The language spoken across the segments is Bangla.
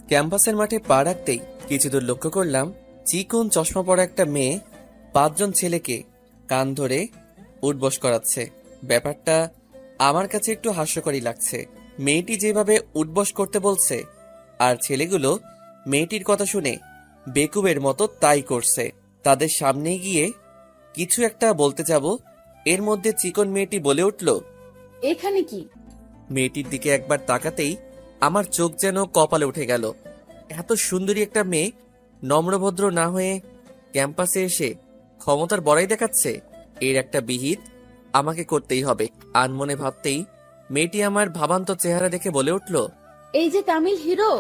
ক্যাম্পাসের মাঠে পা রাখতেই কিছু দূর লক্ষ্য করলাম চিকন চশমা পরা একটা মেয়ে 5 জন ছেলেকে কান ধরে উঠবস করাচ্ছে। ব্যাপারটা আমার কাছে একটু হাস্যকরই লাগছে। মেয়েটি যেভাবে উঠবস করতে বলছে আর ছেলেগুলো মেয়েটির কথা শুনে বেকুবের মতো তাই করছে। তাদের সামনে গিয়ে কিছু একটা বলতে যাব, এর মধ্যে চিকন মেয়েটি বলে উঠল, এখানে কি? মেয়েটির দিকে একবার তাকাতেই আমার চোখ যেন কপালে উঠে গেল। এত সুন্দরী একটা মেয়ে নম্রভদ্র না হয়ে ক্যাম্পাসে এসে ক্ষমতার বড়াই দেখাচ্ছে। এর একটা বিহিত আমাকে করতেই হবে। আনমনে ভাবতেই মেয়েটি আমার ভাবান্ত চেহারা দেখে বলে উঠল, এই যে তামিল হিরো,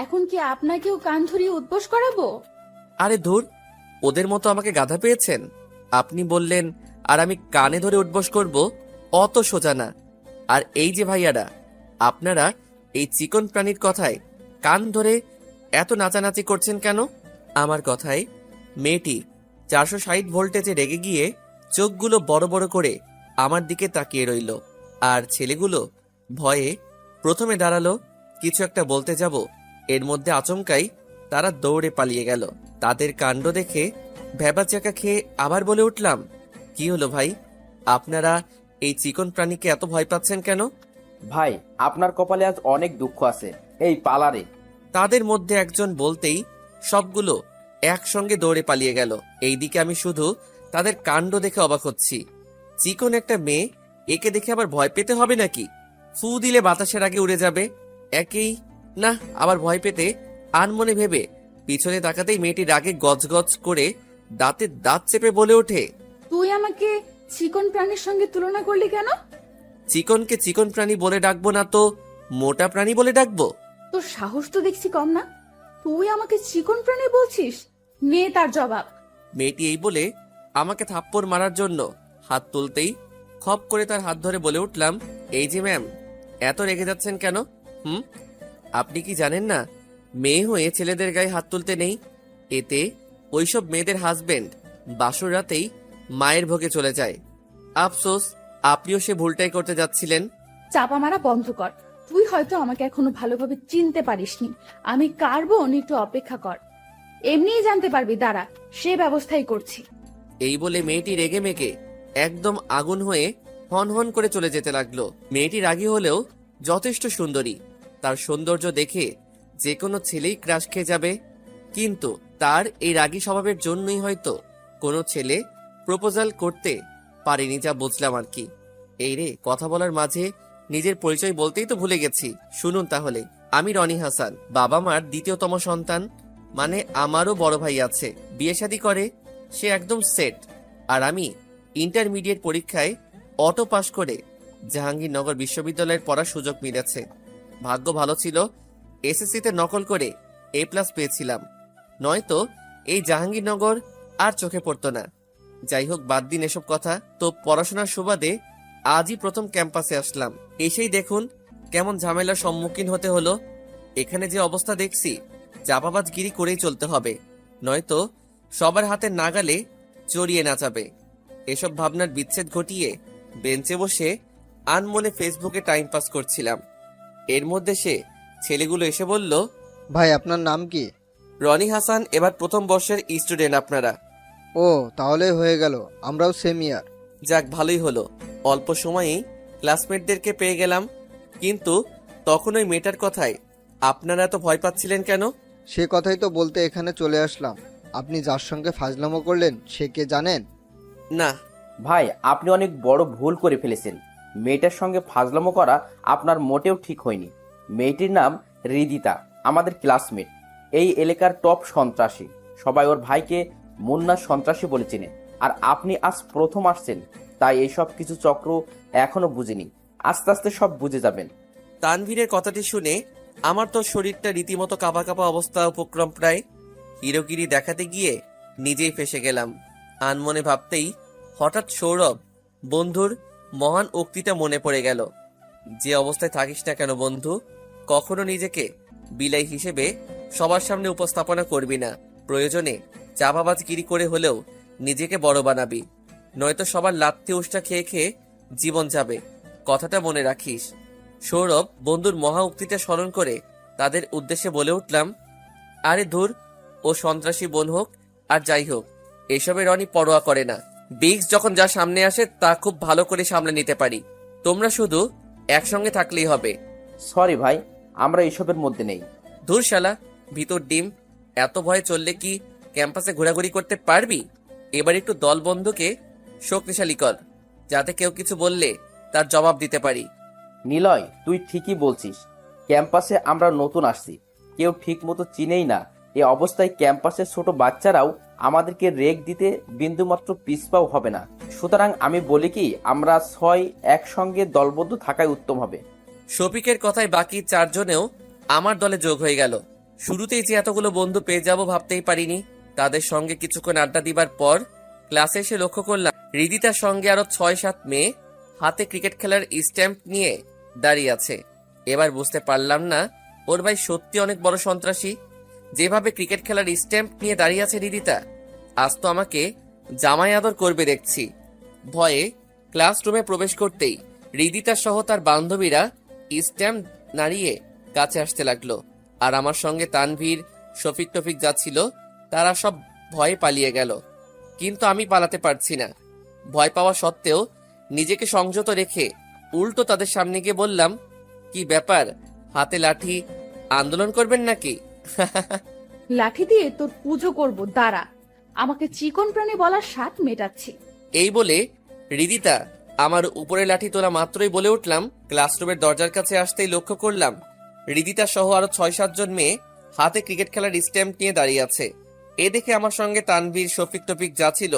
এখন কি আপনাকেও কান ধরিয়ে উদ্বোস করাবো? আরে ধুর, ওদের মতো আমাকে গাধা পেয়েছেন? আপনি বললেন আর আমি কানে ধরে উঠবস করব, অত সোজা না। আর এই যে ভাইয়ারা, আপনারা এই চিকন প্রাণীর কথায় কান ধরে এত নাচানাচি করছেন কেন? আমার কথায় মেয়েটি 460 ভোল্টেজে রেগে গিয়ে চোখগুলো বড় বড় করে আমার দিকে তাকিয়ে রইল। আর ছেলেগুলো ভয়ে প্রথমে দাঁড়ালো। কিছু একটা বলতে যাব, এর মধ্যে আচমকাই তারা দৌড়ে পালিয়ে গেল। তাদের কাণ্ড দেখে ভ্যাবাচাকা খেয়ে আবার বলে উঠলাম, কি হলো ভাই, আপনারা এই চিকন প্রাণীকে এত ভয় পাচ্ছেন কেন? ভাই, আপনার কপালে আজ অনেক দুঃখ আছে, এই পালারে। তাদের মধ্যে একজন বলতেই সবগুলো একসঙ্গে দৌড়ে পালিয়ে গেল। এইদিকে আমি শুধু তাদের কাণ্ড দেখে অবাক হচ্ছি। চিকন একটা মেয়ে, একে দেখে আবার ভয় পেতে হবে নাকি? ফু দিলে বাতাসের আগে উড়ে যাবে। একেই না, আবার ভয় পেতে আনমনে ভেবে পিছনে তাকাতেই মেয়েটি রাগে গজগজ করে দাঁতে দাঁত চেপে বলে ওঠে, তুই আমাকে চিকন প্রাণীর সঙ্গে তুলনা করলি কেন? চিকনকে চিকন প্রাণী বলে ডাকবো না তো মোটা প্রাণী বলে ডাকবো? তোর সাহস তো দেখছি কম না, তুই আমাকে চিকন প্রাণী বলছিস? নে তার জবাব। মেয়েটি এই বলে আমাকে থাপ্পড় মারার জন্য হাত তুলতেই খপ করে তার হাত ধরে বলে উঠলাম, এই যে ম্যাম, এত রেগে যাচ্ছেন কেন? আপনি কি জানেন না মেয়ে হয়ে ছেলেদের গায়ে হাত তুলতে নেই? এতে ওইসব মেয়েদের হাজবেন্ড বাসর রাতেই মায়ের ভোগে চলে যায়। আফসোস, আপনিও সে ভুলটাই করতে যাচ্ছিলেন। চাপা মারা বন্ধ কর। তুই হয়তো আমাকে এখনো ভালোভাবে চিনতে পারিসনি। আমি কার বোন, একটু অপেক্ষা কর, এমনিই জানতে পারবি। দাঁড়া, সে ব্যবস্থাই করছি। এই বলে মেয়েটি রেগে মেগে একদম আগুন হয়ে হন হন করে চলে যেতে লাগলো। মেয়েটি রাগী হলেও যথেষ্ট সুন্দরী। তার সৌন্দর্য দেখে যে কোনো ছেলেই ক্রাশ খেয়ে যাবে। কিন্তু তার এই রাগী স্বভাবের জন্যই হয়তো কোনো ছেলে প্রপোজাল করতে পারেনি, যা বুঝলাম আর কি। এই রে, কথা বলার মাঝে নিজের পরিচয় বলতেই তো ভুলে গেছি। শুনুন তাহলে, আমি রনি হাসান, বাবা মার দ্বিতীয়তম সন্তান। মানে আমারও বড় ভাই আছে, বিয়ে শাদী করে, সে একদম সেট। আর আমি ইন্টারমিডিয়েট পরীক্ষায় অটো পাশ করে জাহাঙ্গীরনগর বিশ্ববিদ্যালয়ের পড়ার সুযোগ মিলেছে। ভাগ্য ভালো ছিল, এসএসসিতে নকল করে A+ পেয়েছিলাম, নয়তো এই জাহাঙ্গীরনগর আর চোখে পড়তো না। যাই হোক, বাদ দিন এসব কথা। তো পড়াশোনার সুবাদে আজই প্রথম ক্যাম্পাসে আসলাম। এসেই দেখুন কেমন ঝামেলার সম্মুখীন হতে হলো। এখানে যে অবস্থা দেখছি, চাপাবাজগিরি করেই চলতে হবে, নয়তো সবার হাতে নাগালে চড়িয়ে নাচাবে। এসব ভাবনার বিচ্ছেদ ঘটিয়ে বেঞ্চে বসে আনমনে ফেসবুকে টাইম পাস করছিলাম। এর মধ্যে সে ছেলেগুলো এসে বলল, ভাই আপনার নাম কি? রনি হাসান, এবার প্রথম বর্ষের স্টুডেন্ট আপনারা। ও, তাহলে হয়ে গেল, আমরাও সেম ইয়ার। যাক, ভালোই হলো, অল্প সময়েই ক্লাসমেটদেরকে পেয়ে গেলাম। কিন্তু তখন ওই মেয়েটার কথায় আপনারা এত ভয় পাচ্ছিলেন কেন? সে কথাই তো বলতে এখানে চলে আসলাম। আপনি যার সঙ্গে ফাজলামো করলেন সে কে জানেন? না ভাই, আপনি অনেক বড় ভুল করে ফেলেছেন। মেয়েটার সঙ্গে ফাজলামো করা আপনার মোটেও ঠিক হয়নি। মেয়েটির নাম হৃদিতা, আমাদের ক্লাসমেট, এই এলাকার টপ সন্ত্রাসী। সবাই ওর ভাইকে মুন্না সন্ত্রাসী বলে চিনে। আর আপনি আজ প্রথম আসছেন, তাই এইসব কিছু চক্র এখনো বুঝিনি। আস্তে আস্তে সব বুঝে যাবেন। তানভীরের কথাটি শুনে আমার তো শরীরটা রীতিমতো কাঁপা কাঁপা অবস্থা উপক্রম প্রায়। হিরোগিরি দেখাতে গিয়ে নিজেই ফেসে গেলাম। আনমনে ভাবতেই হঠাৎ সৌরভ বন্ধুর মহান উক্তিটা মনে পড়ে গেল, যে অবস্থায় থাকিস না কেন বন্ধু, কখনো নিজেকে বিলাই হিসেবে সবার সামনে উপস্থাপনা করবি না। প্রয়োজনে চাপাবাজগিরি করে হলেও নিজেকে বড় বানাবি, নয়তো সবার লাত্তি উষ্টা খেয়ে খেয়ে জীবন যাবে। কথাটা মনে রাখিস। সৌরভ বন্ধুর মহা উক্তিটা স্মরণ করে তাদের উদ্দেশ্যে বলে উঠলাম, আরে ধুর, ও সন্ত্রাসী বোন হোক আর যাই হোক, এসবে রনি পরোয়া করে না। বিগস যখন যা সামনে আসে তা খুব ভালো করে সামলে নিতে পারি। তোমরা শুধু একসঙ্গে থাকলেই হবে। সরি ভাই, আমরা এসবের মধ্যে নেই। ধুর শালা, ভিতর ডিম, এত ভয়ে চললে কি ক্যাম্পাসে ঘোরাঘুরি করতে পারবি? এবার একটু দল বন্ধুকে শক্তিশালী কর, যাতে কেউ কিছু বললে তার জবাব দিতে পারি। নিলয়, তুই ঠিকই বলছিস। ক্যাম্পাসে আমরা নতুন আসছি, কেউ ঠিক মতো চিনেই না। এ অবস্থায় ক্যাম্পাসের ছোট বাচ্চারাও আমাদেরকে রেগ দিতে বিন্দুমাত্র পিছপাও হবে না। সুতরাং আমি বলি কি, আমরা 6 একসঙ্গে দলবদ্ধ থাকাই উত্তম হবে। শফিকের কথায় বাকি 4 জনেও আমার দলে যোগ হয়ে গেল। শুরুতেই যে এতগুলো বন্ধু পেয়ে যাব ভাবতেই পারিনি। তাদের সঙ্গে কিছুক্ষণ আড্ডা দিবার পর ক্লাসে এসে লক্ষ্য করলাম হৃদিতার সঙ্গে আরো 6-7 মেয়ে হাতে ক্রিকেট খেলার স্ট্যাম্প নিয়ে দাঁড়িয়ে আছে। এবার বুঝতে পারলাম না ওর ভাই সত্যি অনেক বড় সন্ত্রাসী। যেভাবে ক্রিকেট খেলার স্ট্যাম্প নিয়ে দাঁড়িয়ে আছে হৃদিতা, আজ তো আমাকে জামাই আদর করবে দেখছি। ভয়ে ক্লাসরুমে প্রবেশ করতেই হৃদিতা সহ তার বান্ধবীরা স্ট্যাম্প নাড়িয়ে কাছে আসতে লাগলো। আর আমার সঙ্গে তানভীর, শফিক টফিক যাচ্ছিল, তারা সব ভয়ে পালিয়ে গেল। কিন্তু আমি পালাতে পারছি না। ভয় পাওয়া সত্ত্বেও নিজেকে সংযত রেখে উল্টো তাদের সামনে গিয়ে বললাম, কি ব্যাপার, হাতে লাঠি, আন্দোলন করবেন নাকি? লাঠি দিয়ে তোর পুজো করব, দাঁড়া। আমাকে চিকন প্রাণী বলার স্বাদ মেটাচ্ছি। এই বলে হৃদিতা আমার উপরে লাঠি তোলা মাত্রই বলে উঠলাম। ক্লাসরুমের দরজার কাছে আসতেই লক্ষ্য করলাম হৃদিতা সহ আরো 6-7 জন মেয়ে হাতে ক্রিকেট খেলার স্ট্যাম্প নিয়ে দাঁড়িয়ে আছে। এ দেখে আমার সঙ্গে তানভীর, শফিক টফিক যা ছিল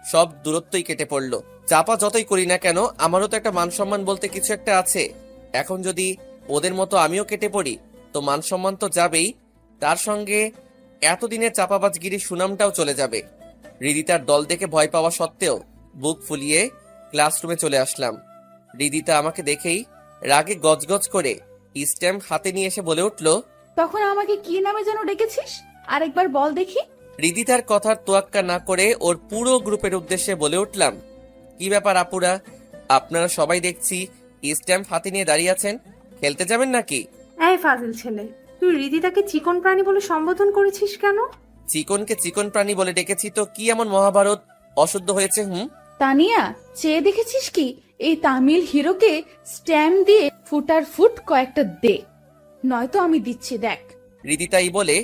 সব দূরত্বই কেটে পড়লো। চাপা যতই করি না কেন, আমারও তো একটা মান সম্মান বলতে কিছু একটা আছে। এখন যদি ওদের মতো আমিও কেটে পড়ি তো মান সম্মান তো যাবেই, তার সঙ্গে এতদিনের চাপাবাজগিরির সুনামটাও চলে যাবে। হৃদিতার দল দেখে ভয় পাওয়া সত্ত্বেও বুক ফুলিয়ে ক্লাসরুমে চলে আসলাম। হৃদিতা আমাকে দেখেই রাগে গজগজ করে স্ট্যাম্প হাতে নিয়ে এসে বলে উঠল, তখন আমাকে কি নামে যেন ডেকেছিস? আরেকবার বল দেখি। হৃদিতার কথার তোয়াক্কা না করে ওর পুরো গ্রুপের উদ্দেশ্যে বলে উঠলাম, কি ব্যাপার আপুরা, আপনারা সবাই দেখছি স্ট্যাম্প হাতে নিয়ে দাঁড়িয়ে আছেন, খেলতে যাবেন নাকি? এই ফাজিল ছেলে, তুই রীতিতাকে চিকন প্রাণী বলে সম্বোধন করেছিস কেন? চিকনকে চিকন প্রাণী বলে ডেকেছি তো কি এমন মহাভারত অশুদ্ধ হয়েছে? তানিয়া, চেয়ে দেখেছিস কি এই তামিল হিরোকে স্ট্যাম্প দিয়ে ফুটার ফুট কয়েকটা দে, নয়তো আমি দিচ্ছি, দেখ। হৃদিতাই বলে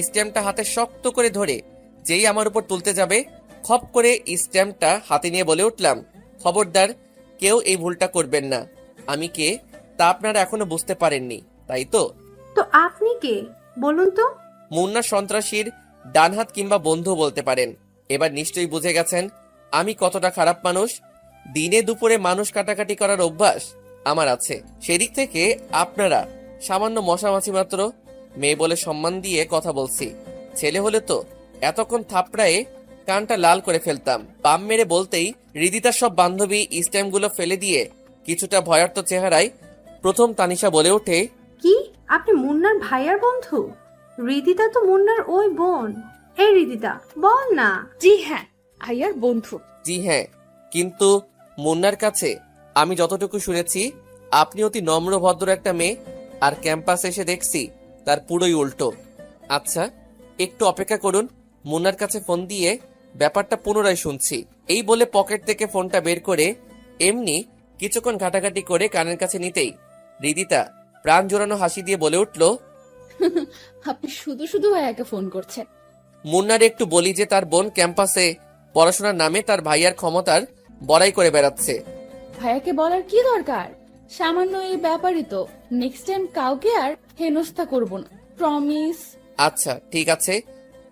স্ট্যাম্পটা হাতে শক্ত করে ধরে যেই আমার উপর তুলতে যাবে, খপ করে স্ট্যাম্পটা হাতে নিয়ে বলে উঠলাম, খবরদার, কেউ এই ভুলটা করবেন না। আমি কে তা আপনারা এখনো বুঝতে পারেননি, তাই তো? তো আপনি কে বলুন তো? মুন্না সন্ত্রাসীর ডানহাত কিংবা বন্ধু বলতে পারেন। এবার নিশ্চয়ই বুঝে গেছেন আমি কতটা খারাপ মানুষ। দিনে দুপুরে মানুষ কাটাকাটি করার অভ্যাস আমার আছে। সেদিক থেকে আপনারা সামান্য মশামাছি মাত্র। মেয়ে বলে সম্মান দিয়ে কথা বলছি, ছেলে হলে তো এতক্ষণ থাপড়ায়ে কানটা লাল করে ফেলতাম। পাম মেরে বলতেই হৃদিতার সব বান্ধবী স্ট্যাম্পগুলো ফেলে দিয়ে কিছুটা ভয়ার্ত চেহারায় প্রথম তানিশা বলে ওঠে, কি আপনি মুন্নার ভাইয়ার বন্ধু? রীতিতা তো মুন্নার ওই বোন। এই রীতিতা, বল না। জি হ্যাঁ, আইয়ার বন্ধু। জি হ্যাঁ, কিন্তু মুন্নার কাছে আমি যতটুকু শুনেছি আপনি অতি নম্র ভদ্র একটা মেয়ে, আর ক্যাম্পাসে এসে দেখছি তার পুরোই উল্টো। আচ্ছা, একটু অপেক্ষা করুন, মুন্নার কাছে ফোন দিয়ে ব্যাপারটা পুনরায় শুনছি। এই বলে পকেট থেকে ফোনটা বের করে এমনি কিছুক্ষণ ঘাটাঘাটি করে কানের কাছে নিতেই হৃদিতা প্রাণ জোড়ানো হাসি দিয়ে বলে উঠল, আপনি শুধু শুধু ভাইয়াকে ফোন করছেন। মুন্নার একটু বলি যে তার বোন ক্যাম্পাসে পড়াশোনার নামে তার ভাইয়ার ক্ষমতার বড়াই করে বেড়াচ্ছে। ভাইয়াকে বলার কি দরকার? সামান্য এই ব্যাপারই তো। নেক্সট টাইম কাউকে আর হেনস্থা করব না, প্রমিস। আচ্ছা ঠিক আছে,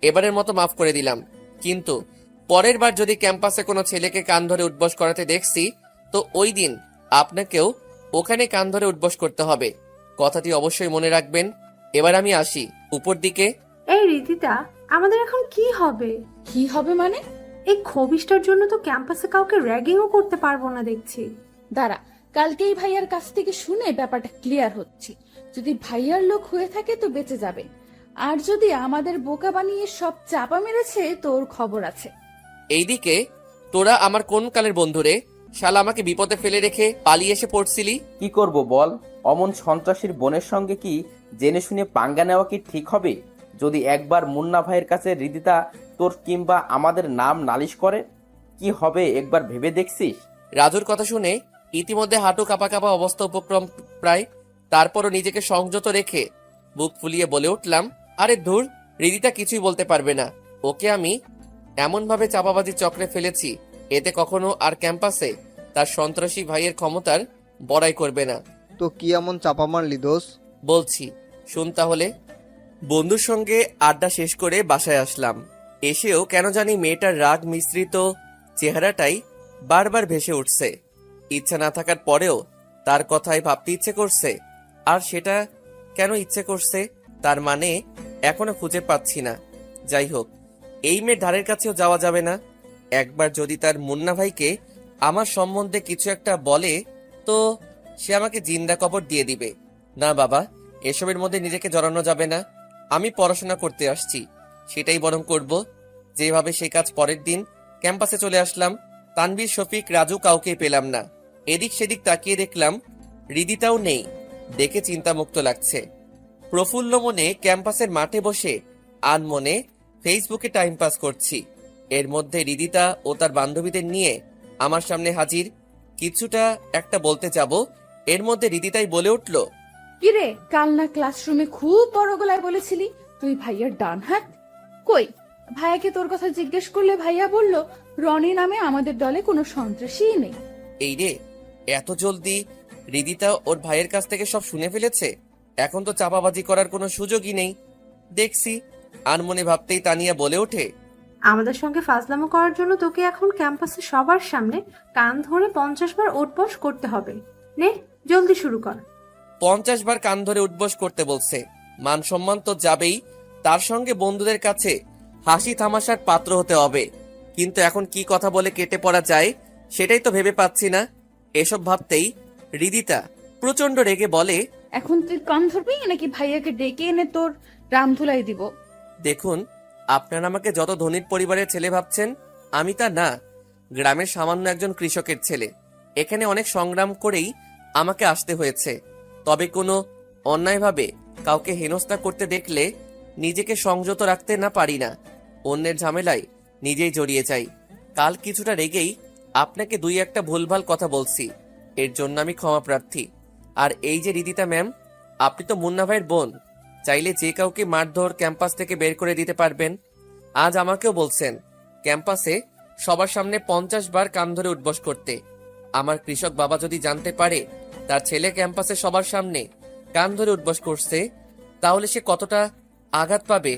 এবারের মতো মাফ করে দিলাম, কিন্তু পরের বার যদি ক্যাম্পাসে কোনো ছেলেকে কান ধরে উঠবস করাতে দেখছি তো ওই দিন আপনাকেও ওখানে কান ধরে উঠবস করতে হবে। কথাটি অবশ্যই মনে রাখবেন। এবার আমি আসি উপর দিকে। এই রীতিতা, আমাদের এখন কি হবে? কি হবে মানে? এই খবিসটার জন্য তো ক্যাম্পাসে কাউকে র্যাগিংও করতে পারবো না দেখছি। দাঁড়া, কালকেই ভাইয়ার কাছ থেকে শুনে ব্যাপারটা ক্লিয়ার হচ্ছে। যদি ভাইয়ার লোক হয়ে থাকে তো বেঁচে যাবে, আর যদি আমাদের বোকা বানিয়ে সব চাপা মেরেছে তোর খবর আছে। এইদিকে তোরা আমার কোন কালের বন্ধুরে? শালা আমাকে বিপদে ফেলে রেখে পালিয়ে এসে পড়ছিলি। কি করব বল, অমন সন্ত্রাসীর বোনের সঙ্গে কি জেনে শুনে পাঙ্গা নেওয়া কি ঠিক হবে? যদি একবার মুন্না ভাইয়ের কাছে রিদিতা তোর কিংবা আমাদের নাম নালিশ করে, কি হবে একবার ভেবে দেখছিস? রাজুর কথা শুনে ইতিমধ্যে হাঁটু কাঁপা কাঁপা অবস্থা উপক্রম প্রায়। তারপরও নিজেকে সংযত রেখে বুক ফুলিয়ে বলে উঠলাম, আরে ধুর, রিদিতা কিছুই বলতে পারবে না। ওকে আমি এমনভাবে চাপাবাজি চক্রে ফেলেছি, এতে কখনো আর ক্যাম্পাসে তার সন্ত্রাসী ভাইয়ের ক্ষমতার বড়াই করবে না। তো কি এমন চাপা মারলি দোষ? বলছি, শুন তাহলে। বন্ধুর সঙ্গে আড্ডা শেষ করে বাসায় আসলাম। এসেও কেন জানি মেয়েটার রাগ মিশ্রিত চেহারাটাই বারবার ভেসে উঠছে। ইচ্ছা না থাকার পরেও তার কথাই ভাবতে ইচ্ছে করছে। আর সেটা কেন ইচ্ছে করছে তার মানে এখনো খুঁজে পাচ্ছি না। যাই হোক, এই মেয়ের ধারের কাছেও যাওয়া যাবে না। একবার যদি তার মুন্না ভাইকে আমার সম্বন্ধে কিছু একটা বলে তো সে আমাকে জিন্দা কবর দিয়ে দিবে। না বাবা, এসবের মধ্যে নিজেকে জড়ানো যাবে না। আমি পড়াশোনা করতে আসছি, সেটাই বরং করব। যেভাবে সে কাজ পরের দিন ক্যাম্পাসে চলে আসলাম। তানভীর, শফিক, রাজু কাউকেই পেলাম না। এদিক সেদিক তাকিয়ে দেখলাম রিদিতাও নেই। দেখে চিন্তামুক্ত লাগছে। প্রফুল্ল মনে ক্যাম্পাসের মাঠে বসে আনমনে ফেসবুকে টাইম পাস করছি। এর মধ্যে রিদিতা ও তার বান্ধবীদের নিয়ে আমার সামনে হাজির। কিছুটা একটা বলতে যাব, এর মধ্যে রিদিতাই বলে উঠল, কিরে, কাল না ক্লাসরুমে খুব বড় গলায় বলেছিলি তুই ভাইয়ার ডান হাত? কই, ভাইয়াকে তোর কথা জিজ্ঞেস করলে ভাইয়া বলল রনি নামে আমাদের দলে কোনো সন্ত্রাসীই নেই। এই রে, এত জলদি রিদিতা ওর ভাইয়ের কাছ থেকে সব শুনে ফেলেছে। এখন তো চাপাবাজি করার কোনো সুযোগই নেই দেখছি। আনমনে ভাবতেই তানিয়া বলে ওঠে, আমাদের সঙ্গে ফাজলামো করার জন্য তোকে এখন ক্যাম্পাসে সবার সামনে কান ধরে 50 বার উঠবস করতে হবে। নে, জলদি শুরু কর। 50 বার কান ধরে উঠবস করতে বলছে। মান সম্মান তো যাবেই, তার সঙ্গে বন্ধুদের কাছে হাসি তামাশার পাত্র হতে হবে। কিন্তু এখন কি কথা বলে কেটে পড়া যায় সেটাই তো ভেবে পাচ্ছি না। এসব ভাবতেই রিদিতা প্রচন্ড রেগে বলে, এখন তুই কান ধরবি নাকি ভাইয়াকে ডেকে এনে তোর রামধুলাই দিব? দেখুন, আপনারা আমাকে যত ধনীর পরিবারের ছেলে ভাবছেন, আমি তা না। গ্রামের সামান্য একজন কৃষকের ছেলে। এখানে অনেক সংগ্রাম করেই আমাকে আসতে হয়েছে। তবে কোনো অন্যায়ভাবে কাউকে হেনস্থা করতে দেখলে নিজেকে সংযত রাখতে না পারি না। অন্যের ঝামেলায় নিজেই জড়িয়ে যাই। কাল কিছুটা রেগেই আপনাকে দুই একটা ভুলভাল কথা বলছি, এর জন্য আমি ক্ষমা প্রার্থী। আর এই যে রিদিতা ম্যাম, আপনি তো মুন্না ভাইয়ের বোন, চাইলে যে কাউকে মারধর ক্যাম্পাস থেকে বের করে দিতে পারবেন। আজ আমাকেও বলছেন ক্যাম্পাসে সবার সামনে 50 বার কান ধরে উঠবস করতে। আমার কৃষক বাবা যদি জানতে পারে তার ছেলে ক্যাম্পাসে সবার সামনে কান ধরে উঠবস করছে, তাহলে সে কতটা আঘাত পাবে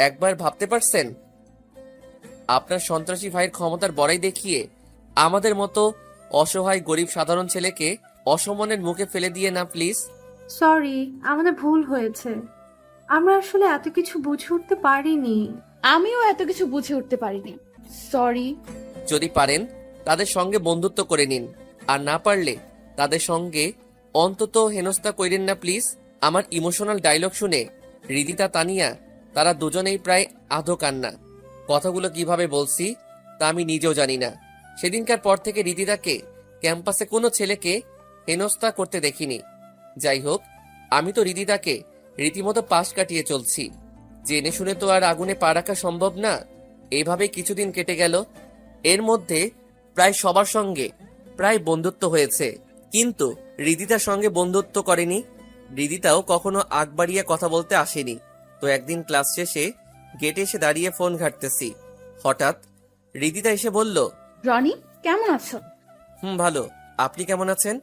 একবার ভাবতে পারছেন? আপনার সন্ত্রাসী ভাইয়ের ক্ষমতার বড়াই দেখিয়ে আমাদের মতো অসহায় গরিব সাধারণ ছেলেকে অসম্মানের মুখে ফেলে দিয়ে না প্লিজ। সরি, আমাদের ভুল হয়েছে। আমরা আসলে এত কিছু বুঝে উঠতে পারিনি। আমিও এত কিছু বুঝে উঠতে পারিনি, সরি। যদি পারেন তাদের সঙ্গে বন্ধুত্ব করে নিন, আর না পারলে তাদের সঙ্গে অন্তত হেনস্থা করেন না প্লিজ। আমার ইমোশনাল ডায়লগ শুনে রিদিতা, তানিয়া তারা দুজনেই প্রায় আধো কান্না। কথাগুলো কিভাবে বলছি তা আমি নিজেও জানি না। সেদিনকার পর থেকে রিদিতাকে ক্যাম্পাসে কোনো ছেলেকে হেনস্থা করতে দেখিনি। যাই হোক, আমি তো রিদিতাকে রীতিমতো পাশ কাটিয়ে চলছি। জেনে শুনে তো আর আগুনে পা রাখা সম্ভব না। এইভাবে কিছুদিন কেটে গেল। এর মধ্যে প্রায় সবার সঙ্গে প্রায় বন্ধুত্ব হয়েছে, কিন্তু রিদিতার সঙ্গে বন্ধুত্ব করেনি। রিদিতাও কখনো আগ বাড়িয়ে কথা বলতে আসেনি। তো একদিন ক্লাস শেষে গেটে এসে দাঁড়িয়ে ফোন ঘাঁটতেছি, হঠাৎ রিদিতা এসে বলল, রনি, কেমন আছো? ভালো। আপনি কেমন আছেন?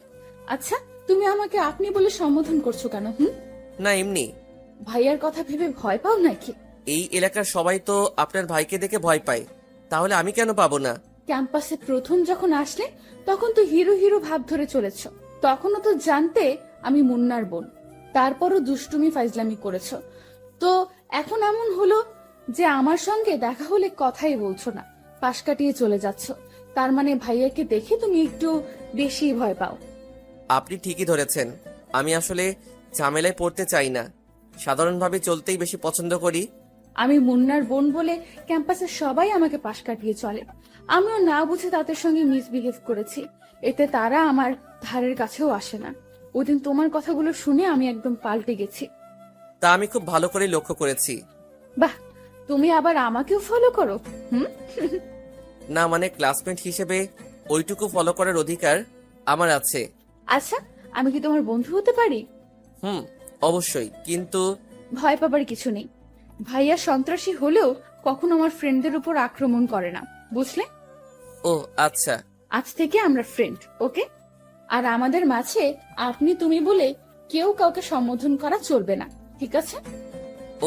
আচ্ছা, তুমি আমাকে আপনি বলে সম্বোধন করছো কেন? না, এমনি। ভাইয়ার কথা ভেবে ভয় পাও নাকি? এই এলাকার সবাই তো আপনার ভাইকে দেখে ভয় পায়, তাহলে আমি কেন পাবো না? ক্যাম্পাসে প্রথম যখন আসলে তখন তো হিরো হিরো ভাব ধরে চলেছ। তখনও তো জানতে আমি মুন্নার বোন, তারপরও দুষ্টুমি ফাইজলামি করেছো। তো এখন এমন হলো যে আমার সঙ্গে দেখা হলে কথাই বলছো না, পাশ কাটিয়ে চলে যাচ্ছ। তার মানে ভাইয়াকে দেখে তুমি একটু বেশি ভয় পাও। আপনি ঠিকই ধরেছেন। আমি আসলে ঝামেলায় পড়তে চাই না, সাধারণভাবে চলতেই বেশি পছন্দ করি। আমি মুন্নার বোন বলে ক্যাম্পাসে সবাই আমাকে পাশ কাটিয়ে চলে। আমিও না বুঝে তাদের সঙ্গে মিসবিহেভ করেছি, এতে তারা আমার ধারের কাছেও আসে না। ওদিন তোমার কথাগুলো শুনে আমি একদম পাল্টে গেছি। তা আমি খুব ভালো করে লক্ষ্য করেছি। বাহ, তুমি আবার আমাকেও ফলো করো? হুম। না মানে ক্লাসমেট হিসেবে ওইটুকু ফলো করার অধিকার আমার আছে। আচ্ছা, আমি কি তোমার বন্ধু হতে পারি? হুম, অবশ্যই, কিন্তু ভয় পাবার কিছু নেই। ভাইয়া সন্ত্রাসী হলেও কখনো আমার ফ্রেন্ডদের উপর আক্রমণ করে না, বুঝলে? ও আচ্ছা। আজ থেকে আমরা ফ্রেন্ড, ওকে? আর আমাদের মাঝে আপনি তুমি বলে কেউ কাউকে সম্বোধন করা চলবে না, ঠিক আছে?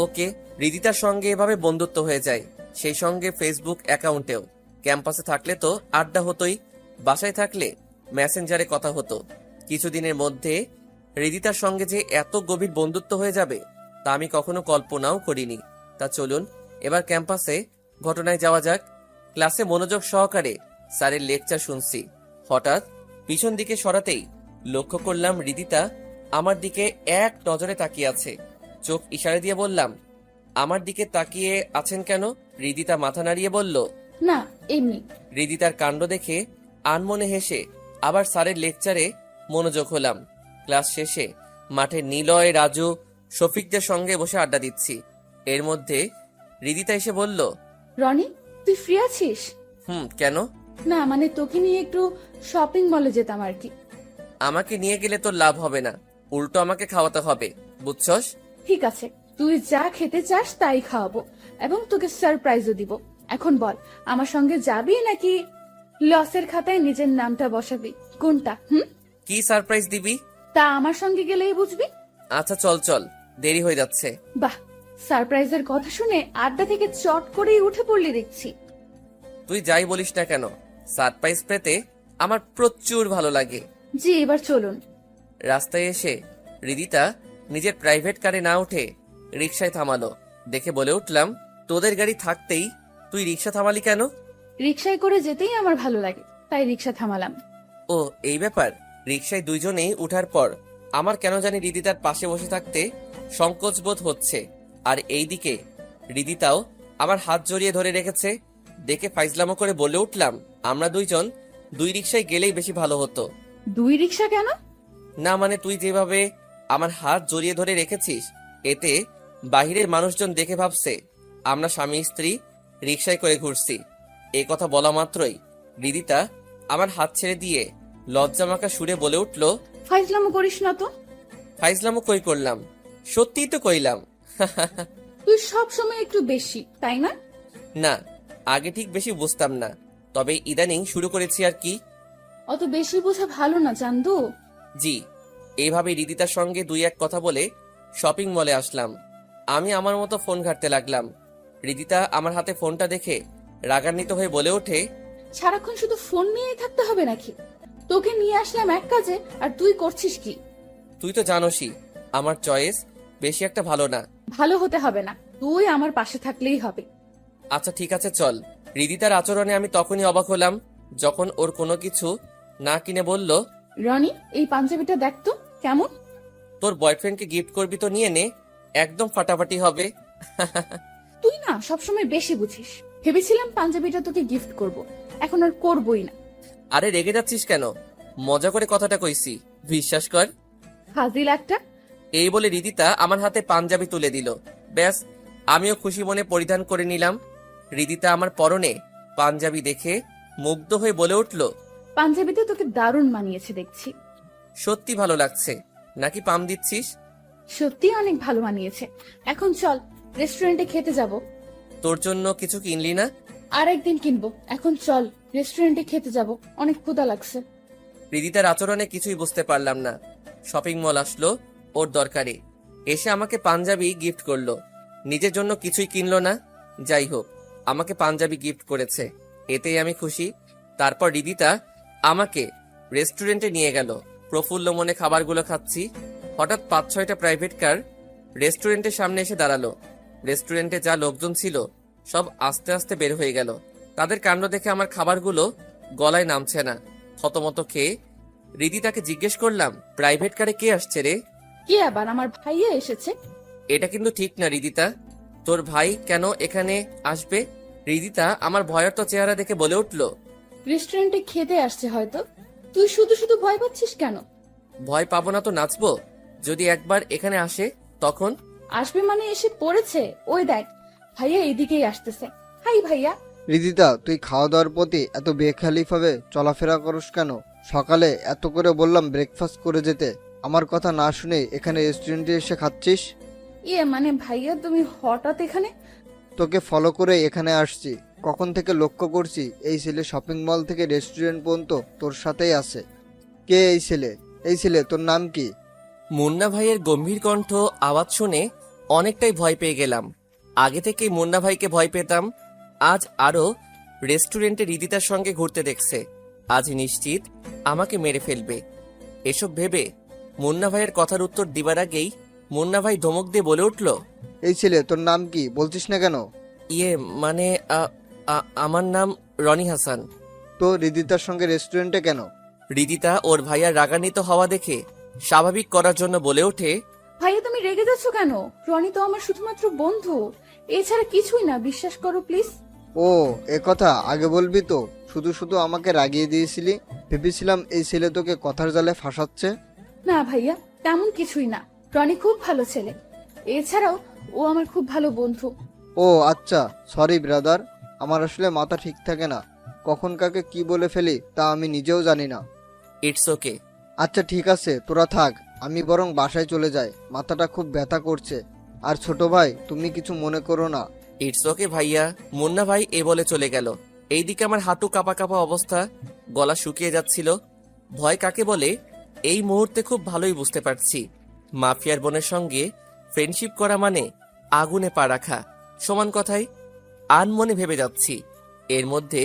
ওকে। রিদিতার সঙ্গে এভাবে বন্ধুত্ব হয়ে যায়, সেই সঙ্গে ফেসবুক অ্যাকাউন্টেও। ক্যাম্পাসে থাকলে তো আড্ডা হতোই, বাসায় থাকলে মেসেঞ্জারে কথা হতো। কিছুদিনের মধ্যে রিদিতার সঙ্গে যে এত গভীর বন্ধুত্ব হয়ে যাবে তা আমি কখনো কল্পনাও করিনি। তা চলুন এবার ক্যাম্পাসে ঘটনায় যাওয়া যাক। ক্লাসে মনোযোগ সহকারে স্যারের লেকচার শুনছি। হঠাৎ পিছন দিকে সরাতেই লক্ষ্য করলাম রিদিতা আমার দিকে এক নজরে তাকিয়ে আছে। চোখ ইশারা দিয়ে বললাম, আমার দিকে তাকিয়ে আছেন কেন? রিদিতা মাথা নাড়িয়ে বলল, না, এমনি। রিদিতার কাণ্ড দেখে আনমনে হেসে আবার স্যারের লেকচারে মনোযোগ হলাম। ক্লাস শেষে মাঠে নিলয়, রাজু, শফিকদের সঙ্গে বসে আড্ডা দিচ্ছি। এর মধ্যে রিদিতা এসে বলল, রনি, তুই ফ্রি আছিস? কেন? না মানে তোকে নিয়ে একটু শপিং মলে যেতাম আর কি। আমাকে নিয়ে গেলে তোর লাভ হবে না, উল্টো আমাকে খাওয়াতে হবে, বুঝছস? ঠিক আছে, তুই যা খেতে চাস তাই খাওয়াবো এবং তোকে সারপ্রাইজও দিব। এখন বল, আমার সঙ্গে যাবি নাকি লসের খাতায় নিজের নামটা বসাবি? কোনটা? কি সারপ্রাইজ দিবি? তা আমার সঙ্গে গেলেই বুঝবি। আচ্ছা চল চল, দেরি হয়ে যাচ্ছে। বাহ, সারপ্রাইজের কথা শুনে আড্ডা থেকে চট করেই উঠে পড়লি দেখছি। তুই যাই বলিস না কেন, সারপ্রাইজ পেতে আমার প্রচুর ভালো লাগে। জি, এবার চলুন। রাস্তায় এসে রিদিতা নিজের প্রাইভেট কারে না উঠে রিকশায় থামালো। দেখে বলে উঠলাম, তোদের গাড়ি থাকতেই তুই রিকশা থামালি কেন? রিকশায় করে যেতেই আমার ভালো লাগে, তাই রিকশা থামালাম। ও এই ব্যাপার। রিকশায় দুইজনেই উঠার পর আমার কেন জানি রিদিতার পাশে বসে থাকতে সংকোচ বোধ হচ্ছে। আর এইদিকে রিদিতাও আমার হাত জড়িয়ে ধরে রেখেছে। দেখে ফাইজলামো করে বলে উঠলাম, আমরা দুইজন দুই রিকশায় গেলেই বেশি ভালো হতো। দুই রিকশা কেন? না মানে তুই যেভাবে আমার হাত জড়িয়ে ধরে রেখেছিস, এতে বাহিরের মানুষজন দেখে ভাবছে আমরা স্বামী স্ত্রী রিকশায় করে ঘুরছি। এ কথা বলা মাত্রই রিদিতা আমার হাত ছেড়ে দিয়ে লজ্জামাখা সুরে বলে উঠল, ফাইজলামো করিস না তো। ফাইজলামো কই করলাম, সত্যিই তো কইলাম। তুই সব সময় একটু বেশি, তাই না? না, আগে ঠিক বেশি বুঝতাম না, তবে ইদানিং শুরু করেছি আর কি। অত বেশি বোঝা ভালো না চান্দু। জি। এইভাবে রিদিতার সঙ্গে দুই এক কথা বলে শপিং মলে আসলাম। আমি আমার মতো ফোন ঘাঁটতে লাগলাম। রিদিতা আমার হাতে ফোনটা দেখে রাগান্বিত হয়ে বলে ওঠে, সারাক্ষণ শুধু ফোন নিয়েই থাকতে হবে নাকি? তোকে নিয়ে আসলাম এক কাজে আর তুই করছিস কি? তুই তো জানোসই আমার চয়েস বেশি একটা ভালো না। ভালো হতে হবে না, তুই আমার পাশে থাকলেই হবে। আচ্ছা ঠিক আছে চল। রিদিতার আচরণে আমি তখনই অবাক হলাম যখন ওর কোনো কিছু না কিনে বলল, রনি, এই পাঞ্জাবিটা দেখ তো কেমন। তোর বয়ফ্রেন্ডকে গিফট করবি তো নিয়ে নে, একদম ফাটাফাটি হবে। তুই না সবসময় বেশি বুঝিস। ভেবেছিলাম পাঞ্জাবিটা তোকে গিফট করব, এখন আর করবই না। আরে রেগে যাচ্ছিস কেন? মজা করে কথাটা কইছি, বিশ্বাস কর। ফাজিল একটা। এই বলে রিদিতা আমার হাতে পাঞ্জাবি তুলে দিল। ব্যাস, আমিও খুশি মনে পরিধান করে নিলাম। রিদিতা আমার পরনে পাঞ্জাবি দেখে মুগ্ধ হয়ে বলে উঠল, পাঞ্জাবিতে তোকে দারুণ মানিয়েছে দেখছি। সত্যি ভালো লাগছে, নাকি পাম দিচ্ছিস? সত্যি অনেক ভালো মানিয়েছে। এখন চল, রেস্টুরেন্টে খেতে যাব। তোর জন্য কিছু কিনলি না? আর একদিন কিনবো, এখন চল রেস্টুরেন্টে খেতে যাব, অনেক ক্ষুধা লাগছে। রিদিতার আচরণে কিছুই বুঝতে পারলাম না। শপিং মল আসলো ওর দরকারে, এসে আমাকে পাঞ্জাবি গিফট করলো, নিজের জন্য কিছুই কিনলো না। যাই হোক, আমাকে পাঞ্জাবি গিফট করেছে, এতেই আমি খুশি। তারপর রিদিতা আমাকে রেস্টুরেন্টে নিয়ে গেল। প্রফুল্ল মনে খাবারগুলো খাচ্ছি। হঠাৎ 5-6টা প্রাইভেট কার রেস্টুরেন্টের সামনে এসে দাঁড়ালো। রেস্টুরেন্টে যা লোকজন ছিল সব আস্তে আস্তে বের হয়ে গেল। তাদের কাণ্ড দেখে আমার খাবারগুলো গলায় নামছে না। থতমত খেয়ে রিদিতাকে জিজ্ঞেস করলাম, প্রাইভেট কারে কে আসছে রে? কি আবার, আমার ভাইয়া এসেছে। এটা কিন্তু ঠিক না রিদিতা, তোর ভাই কেন এখানে আসবে? রিদিতা আমার ভয়ার্ত চেহারা দেখে বলে উঠল, রেস্টুরেন্টে খেতে আসছে হয়তো। তুই শুধু শুধু ভয় পাচ্ছিস কেন? ভয় পাবো না তো নাচবো? যদি একবার এখানে আসে তখন? আসবে মানে এসে পড়েছে, ওই দেখ ভাইয়া এদিকেই আসতেছে। হাই ভাইয়া। রিদিতা, তুই খাওয়া দাওয়ার প্রতি এত বেখেয়ালিভাবে চলাফেরা করস কেন? সকালে এত করে বললাম ব্রেকফাস্ট করে যেতে, আমার কথা না শুনে এখানে রেস্টুরেন্টে এসে খাচ্ছিস। ইয়ে মানে ভাইয়া তুমি হঠাৎ এখানে? তোকে ফলো করে এখানে আসছি। কখন থেকে লক্ষ্য করছি এই ছেলে শপিং মল থেকে রেস্টুরেন্ট পর্যন্ত তোর সাথেই আছে। কে এই ছেলে? এই ছেলে তোর নাম কি? মুন্না ভাইয়ের গম্ভীর কণ্ঠ আওয়াজ শুনে অনেকটাই ভয় পেয়ে গেলাম। আগে থেকেই মুন্না ভাইকে ভয় পেতাম, আজ আরো রেস্টুরেন্টে রিদিতার সঙ্গে ঘুরতে দেখছে। আজ নিশ্চিত আমাকে মেরে ফেলবে। এসব ভেবে মুন্না ভাইয়ের কথার উত্তর দিবার আগেই মুন্না ভাই ধমক দিয়ে বলে উঠল, এই ছেলে তোর নাম কি বলছিস না কেন? ইয়ে মানে আমার নাম রনি হাসান। তো রিদিতার সঙ্গে রেস্টুরেন্টে কেন? রিদিতা ওর ভাইয়ার রাগান্বিত হওয়া দেখে স্বাভাবিক করার জন্য বলে ওঠে, ভাইয়া তুমি রেগে যাচ্ছ কেন? রনি তো আমার শুধুমাত্র বন্ধু, এছাড়া কিছুই না, বিশ্বাস করো প্লিজ। ও, এ কথা আগে বলবি তো। শুধু শুধু আমাকে রাগিয়ে দিয়েছিলি। ভেবেছিলাম এই ছেলে তোকে কথার জালে ফাঁসাচ্ছে। না ভাইয়া, তেমন কিছুই না। রনি খুব ভালো ছেলে, এছাড়াও ও আমার খুব ভালো বন্ধু। ও আচ্ছা, সরি ব্রাদার, আমার আসলে মাথা ঠিক থাকে না। কখন কাকে কি বলে ফেলি তা আমি নিজেও জানি না। It's okay. আচ্ছা ঠিক আছে, তোরা থাক, আমি বরং বাসায় চলে যাই, মাথাটা খুব ব্যথা করছে। আর ছোট ভাই, তুমি কিছু মনে করো না। ইটস ওকে ভাইয়া। মুন্না ভাই এ বলে চলে গেল। এইদিকে আমার হাঁটু কাঁপা কাঁপা অবস্থা, গলা শুকিয়ে যাচ্ছিল। ভয় কাকে বলে এই মুহূর্তে খুব ভালোই বুঝতে পারছি। মাফিয়ার বোনের সঙ্গে ফ্রেন্ডশিপ করা মানে আগুনে পা রাখা, সমান কথাই আনমনে ভেবে যাচ্ছি। এর মধ্যে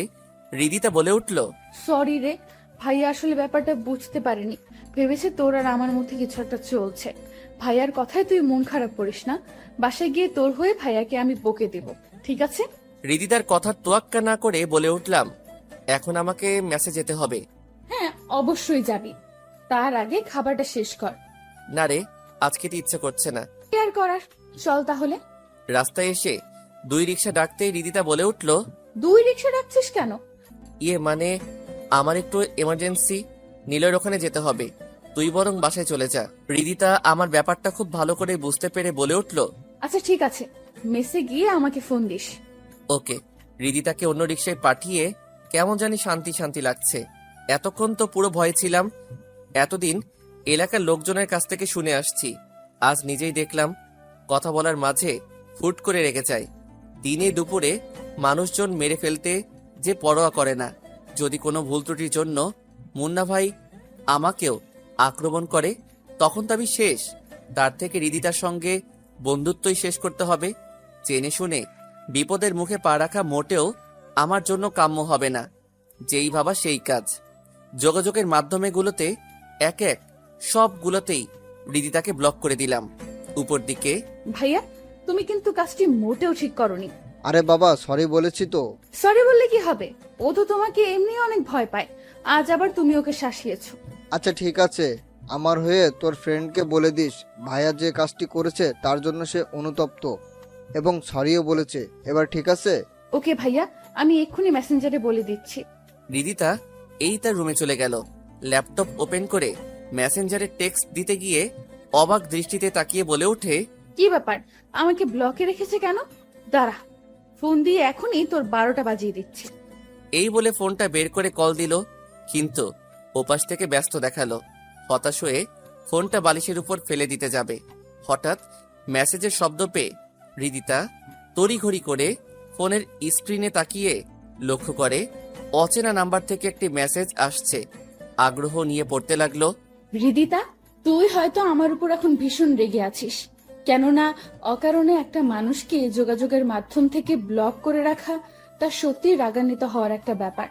রিদিতা বলে উঠল, সরি রে ভাইয়া, আসলে ব্যাপারটা বুঝতে পারিনি। ভেবেছে তোর আর আমার মধ্যে কিছু একটা চলছে। ভাইয়ার কথায় তুই মন খারাপ করিস না, বাসায় গিয়ে তোর হয়ে ভাইয়াকে আমি বকে দেব, ঠিক আছে? রিদিতার কথার তোয়াক্কা না করে বলে উঠলাম, এখন আমাকে মেসে যেতে হবে। হ্যাঁ অবশ্যই যাবি, তার আগে খাবারটা শেষ কর। না রে, আজ খেতে ইচ্ছে করছে না। কি আর করার, চল তাহলে। রাস্তায় এসে 2 রিক্সা ডাকতেই রিদিতা বলে উঠল, 2 রিক্সা ডাকছিস কেন? ইয়ে মানে আমার একটু এমার্জেন্সি, নীলের ওখানে যেতে হবে, তুই বরং বাসায় চলে যা। রিদিতা আমার ব্যাপারটা খুব ভালো করে বুঝতে পেরে বলে উঠল, আচ্ছা ঠিক আছে, মেসে গিয়ে আমাকে ফোন দিস। ওকে। রিদিতাকে অন্য রিক্সায় পাঠিয়ে কেমন জানি শান্তি শান্তি লাগছে। এতক্ষণ তো পুরো ভয় ছিলাম। এতদিন এলাকার লোকজনের কাছ থেকে শুনে আসছি, আজ নিজেই দেখলাম কথা বলার মাঝে ফুট করে রেগে যায়। দিনে দুপুরে মানুষজন মেরে ফেলতে যে পরোয়া করে না, যদি কোনো ভুল ত্রুটির জন্য মুন্না ভাই আমাকেও আক্রমণ করে তখন তো আমি শেষ। তার থেকে রিদিতার সঙ্গে বন্ধুত্বই শেষ করতে হবে। জেনে শুনে বিপদের মুখে পা রাখা মোটেও আমার জন্য কাম্য হবে না। যেই ভাবা সেই কাজ। যোগাযোগের মাধ্যমেগুলোতে এক এক সবগুলোতেই রিদিতাকে ব্লক করে দিলাম। উপর দিকে, ভাইয়া তুমি কিন্তু কাজটি মোটেও ঠিক করনি। আরে বাবা, সরি বলেছি তো। সরি বললে কি হবে, ও তো তোমাকে এমনি অনেক ভয় পায়, আজ আবার তুমি ওকে শাসিয়েছো। আচ্ছা ঠিক আছে, আমার হয়ে তোর ফ্রেন্ডকে বলে দিস ভাইয়া যে কাজটি করেছে তার জন্য সে অনুতপ্ত এবং সরিও বলেছে। এবার ঠিক আছে? ওকে ভাইয়া, আমি এক্ষুনি মেসেঞ্জারে বলে দিচ্ছি। রিদিতা এই তার রুমে চলে গেল। ল্যাপটপ ওপেন করে মেসেঞ্জারে টেক্সট দিতে গিয়ে অবাক দৃষ্টিতে তাকিয়ে বলে ওঠে, কি ব্যাপার, আমাকে ব্লকে রেখেছে কেন? দাঁড়া, ফোন দিয়ে এখনই তোর 12টা বাজিয়ে দিচ্ছি। এই বলে ফোনটা বের করে কল দিল, কিন্তু ওপাশ থেকে ব্যস্ত দেখালো। হতাশ হয়ে ফোনটা বালিশের উপর ফেলে দিতে যাবে, হঠাৎ মেসেজের শব্দ পেয়ে রিদিতা তড়িঘড়ি করে ফোনের স্ক্রিনে তাকিয়ে লক্ষ্য করে অচেনা নাম্বার থেকে একটি মেসেজ আসছে। আগ্রহ নিয়ে পড়তে লাগলো, রিদিতা, তুই হয়তো আমার উপর এখন ভীষণ রেগে আছিস, কেননা অকারণে একটা মানুষকে যোগাযোগের মাধ্যম থেকে ব্লক করে রাখা তা সত্যি রাগান্বিত হওয়ার একটা ব্যাপার।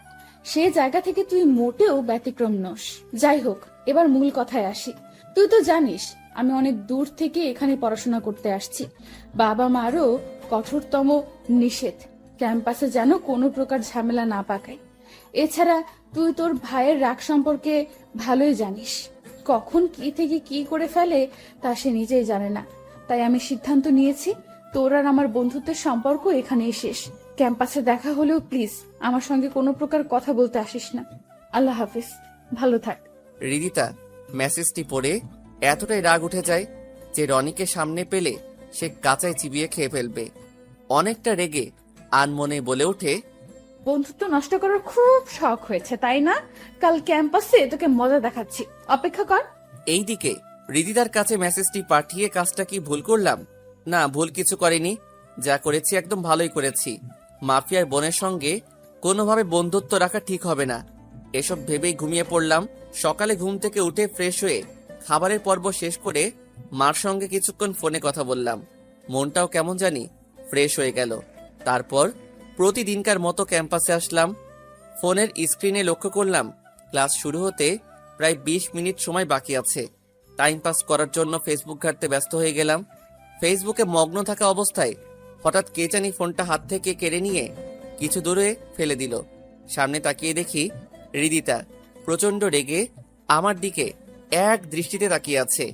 সে জায়গা থেকে তুই মোটেও ব্যতিক্রম নস। যাই হোক, এবার মূল কথায় আসি। তুই তো জানিস আমি অনেক দূর থেকে এখানে পড়াশোনা করতে আসছি। বাবা মারও কঠোরতম নিষেধ, ক্যাম্পাসে যেন কোনো প্রকার ঝামেলা না পাকায়। এছাড়া তুই তোর ভাইয়ের রাগ সম্পর্কে ভালোই জানিস, কখন কি থেকে কি করে ফেলে তা সে নিজেই জানে না। তাই আমি সিদ্ধান্ত নিয়েছি তোর আর আমার বন্ধুত্বের সম্পর্ক এখানেই শেষ। ক্যাম্পাসে দেখা হলেও প্লিজ আমার সঙ্গে কোনো প্রকার কথা বলতে আসিস না। আল্লাহ হাফিজ, ভালো থাক। রিদিতা মেসেজটি পড়ে এতটাই রাগ উঠে যায় যে রনিকে সামনে পেলে সে কাঁচায় চিবিয়ে খেয়ে ফেলবে। অনেকটা রেগে আনমনে বলে ওঠে, বন্ধুত্ব নষ্ট করার খুব শখ হয়েছে তাই না? কাল ক্যাম্পাসে তোকে মজা দেখাচ্ছি, অপেক্ষা কর। এইদিকে হৃদিতার কাছে মেসেজটি পাঠিয়ে কাজটা কি ভুল করলাম? না, ভুল কিছু করিনি। যা করেছি একদম ভালোই করেছি। মাফিয়ার বোনের সঙ্গে কোনোভাবে বন্ধুত্ব রাখা ঠিক হবে না, এসব ভেবেই ঘুমিয়ে পড়লাম। সকালে ঘুম থেকে উঠে ফ্রেশ হয়ে খাবারের পর্ব শেষ করে মার সঙ্গে কিছুক্ষণ ফোনে কথা বললাম। মনটাও কেমন জানি ফ্রেশ হয়ে গেল। তারপর প্রতিদিনকার মতো ক্যাম্পাসে আসলাম। ফোনের স্ক্রিনে লক্ষ্য করলাম ক্লাস শুরু হতে প্রায় 20 মিনিট সময় বাকি আছে। টাইম পাস করার জন্য ফেসবুক ঘাঁটতে ব্যস্ত হয়ে গেলাম। ফেসবুকে মগ্ন থাকা অবস্থায় হঠাৎ কে জানি ফোনটা হাত থেকে কেড়ে নিয়ে কিছু দূরে ফেলে দিল। সামনে তাকিয়ে দেখি হৃদিতা প্রচন্ড রেগে আমার দিকে এক দৃষ্টিতে তাকিয়ে আছে।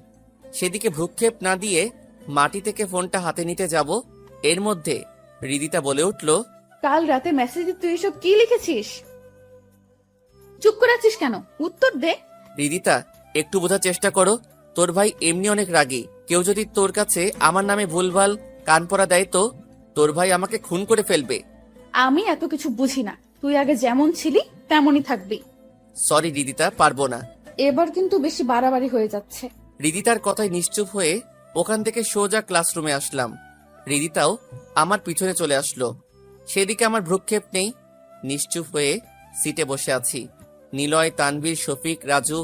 সেদিকে ভ্রুক্ষেপ না দিয়ে মাটি থেকে ফোনটা হাতে নিতে যাব, এর মধ্যে হৃদিতা বলে উঠল, কাল রাতে মেসেজে তুই এসব কি লিখেছিস? চুপ করে আছিস কেন? উত্তর দে। হৃদিতা, একটু বোঝার চেষ্টা করো। তোর ভাই এমনি অনেক রাগী। কেউ যদি তোর কাছে আমার নামে ভুলভাল কান পড়া দেয় তো তোর ভাই আমাকে খুন করে ফেলবে। আমি এত কিছু বুঝি না, তুই আগে যেমন ছিলি তেমনই থাকবি। সরি হৃদিতা, পারবো না। এবার কিন্তু বেশি বাড়াবাড়ি হয়ে যাচ্ছে। হৃদিতার কথায় নিশ্চুপ হয়ে ওখান থেকে সোজা ক্লাসরুমে আসলাম। হৃদিতাও আমার পিছনে চলে আসলো। সেদিকে আমার ভ্রুক্ষেপ নেই। নিশ্চুপ হয়ে সিটে বসে আছি। নিলয়, তানভীর, শফিক, রাজু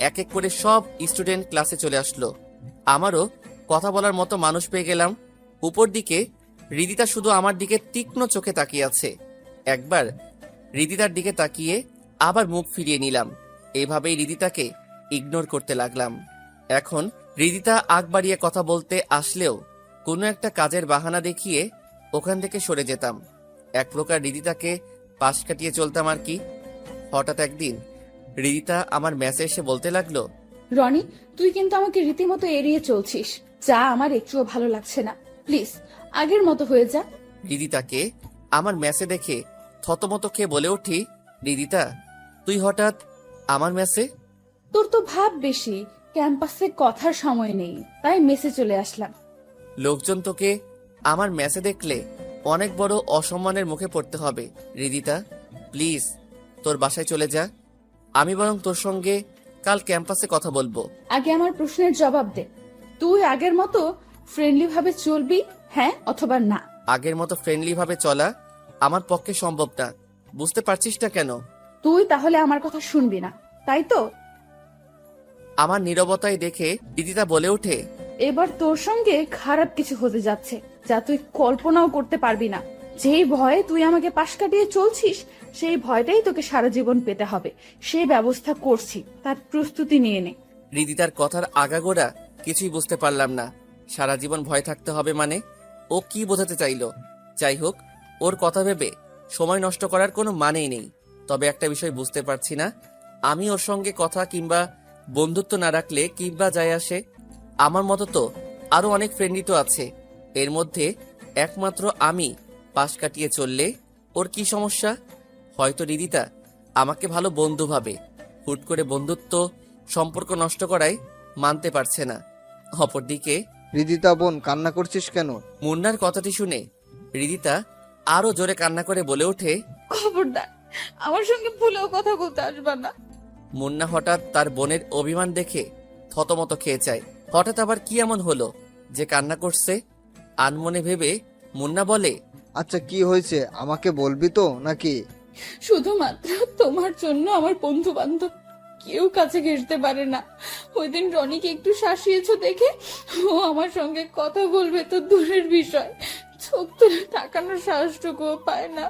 এক এক করে সব স্টুডেন্ট ক্লাসে চলে আসলো। আমারও কথা বলার মতো মানুষ পেয়ে গেলাম। উপর দিকে হৃদিতা শুধু আমার দিকে তীক্ষ্ণ চোখে তাকিয়ে আছে। একবার হৃদিতার দিকে তাকিয়ে আবার মুখ ফিরিয়ে নিলাম। এভাবেই হৃদিতাকে ইগনোর করতে লাগলাম। এখন হৃদিতা আগ বাড়িয়ে কথা বলতে আসলেও কোনো একটা কাজের বাহানা দেখিয়ে ওখান থেকে সরে যেতাম। এক প্রকার হৃদিতাকে পাশ কাটিয়ে চলতাম আর কি। হঠাৎ একদিন হৃদিতা আমার ম্যাচে এসে বলতে লাগলো, রনি, তুই কিন্তু আমাকে রীতিমতো এড়িয়ে চলছিস, যা আমার একটুও ভালো লাগছে না। প্লিজ আগের মতো হয়ে যা। হৃদিতাকে আমার ম্যাচে দেখে থতমত খেয়ে বলে উঠি, হৃদিতা তুই হঠাৎ আমার ম্যাচে? তোর তো ভাব বেশি, ক্যাম্পাসে কথার সময় নেই, তাই মেসে চলে আসলাম। লোকজন তোকে আমার ম্যাচে দেখলে অনেক বড় অসম্মানের মুখে পড়তে হবে। হৃদিতা প্লিজ তোর বাসায় চলে যা। আমি বরং তোর সঙ্গে কাল ক্যাম্পাসে কথা বলবো। আগে আমার প্রশ্নের জবাব দে, তুই আগের মতো ফ্রেন্ডলি ভাবে চলবি, হ্যাঁ অথবা না? আগের মতো ফ্রেন্ডলি ভাবে চলা আমার পক্ষে সম্ভব না, বুঝতে পারছিস না কেন? তুই তাহলে আমার কথা শুনবি না, তাই তো? আমার নীরবতায় দেখে হৃদিতা বলে ওঠে, এবার তোর সঙ্গে খারাপ কিছু হতে যাচ্ছে যা তুই কল্পনাও করতে পারবি না। যেই ভয়ে তুই আমাকে পাশ কাটিয়ে চলছিস সেই ভয়টাই তোকে সারা জীবন পেতে হবে। সেই ব্যবস্থা করছি, তার প্রস্তুতি নিয়ে নে। হৃদিতার কথার আগাগোড়া কিছুই বুঝতে পারলাম না। সারা জীবন ভয় থাকতে হবে মানে ও কি বোঝাতে চাইলো? যাই হোক, ওর কথা ভেবে সময় নষ্ট করার কোনো মানেই নেই। তবে একটা বিষয় বুঝতে পারছি না, আমি ওর সঙ্গে কথা কিংবা বন্ধুত্ব না রাখলে কিংবা যায় আসে? আমার মতো তো আরো অনেক ফ্রেন্ডই তো আছে। এর মধ্যে একমাত্র আমি পাশ কাটিয়ে চললে ওর কি সমস্যা? হয়তো হৃদিতা আমাকে ভালো বন্ধু ভাবে, হুট করে বন্ধুত্ব সম্পর্ক নষ্ট করায় মানতে পারছে না। অপরদিকে হৃদিতা বোন, কান্না করছিস কেন? মুন্নার কথাটি শুনে হৃদিতা আরো জোরে কান্না করে বলে ওঠে, খবরদার আমার সঙ্গে ভুলেও কথা বলতে আসবা না। মুন্না হঠাৎ তার বোনের অভিমান দেখে থতমত খেয়ে যায়। হঠাৎ আবার কি এমন হলো যে কান্না করছে? আনমনে ভেবে মুন্না বলে, আচ্ছা কি হয়েছে আমাকে বলবি তো নাকি? শুধুমাত্র তোমার জন্য আমার বন্ধু বান্ধব কেউ কাছে ঘেঁষতে পারে না। ওই দিন রনিকে একটু শাসিয়েছো দেখে ও আমার সঙ্গে কথা বলবে তো দূরের বিষয়, চোখ তুলে তাকানোর সাহসটুকুও পায় না।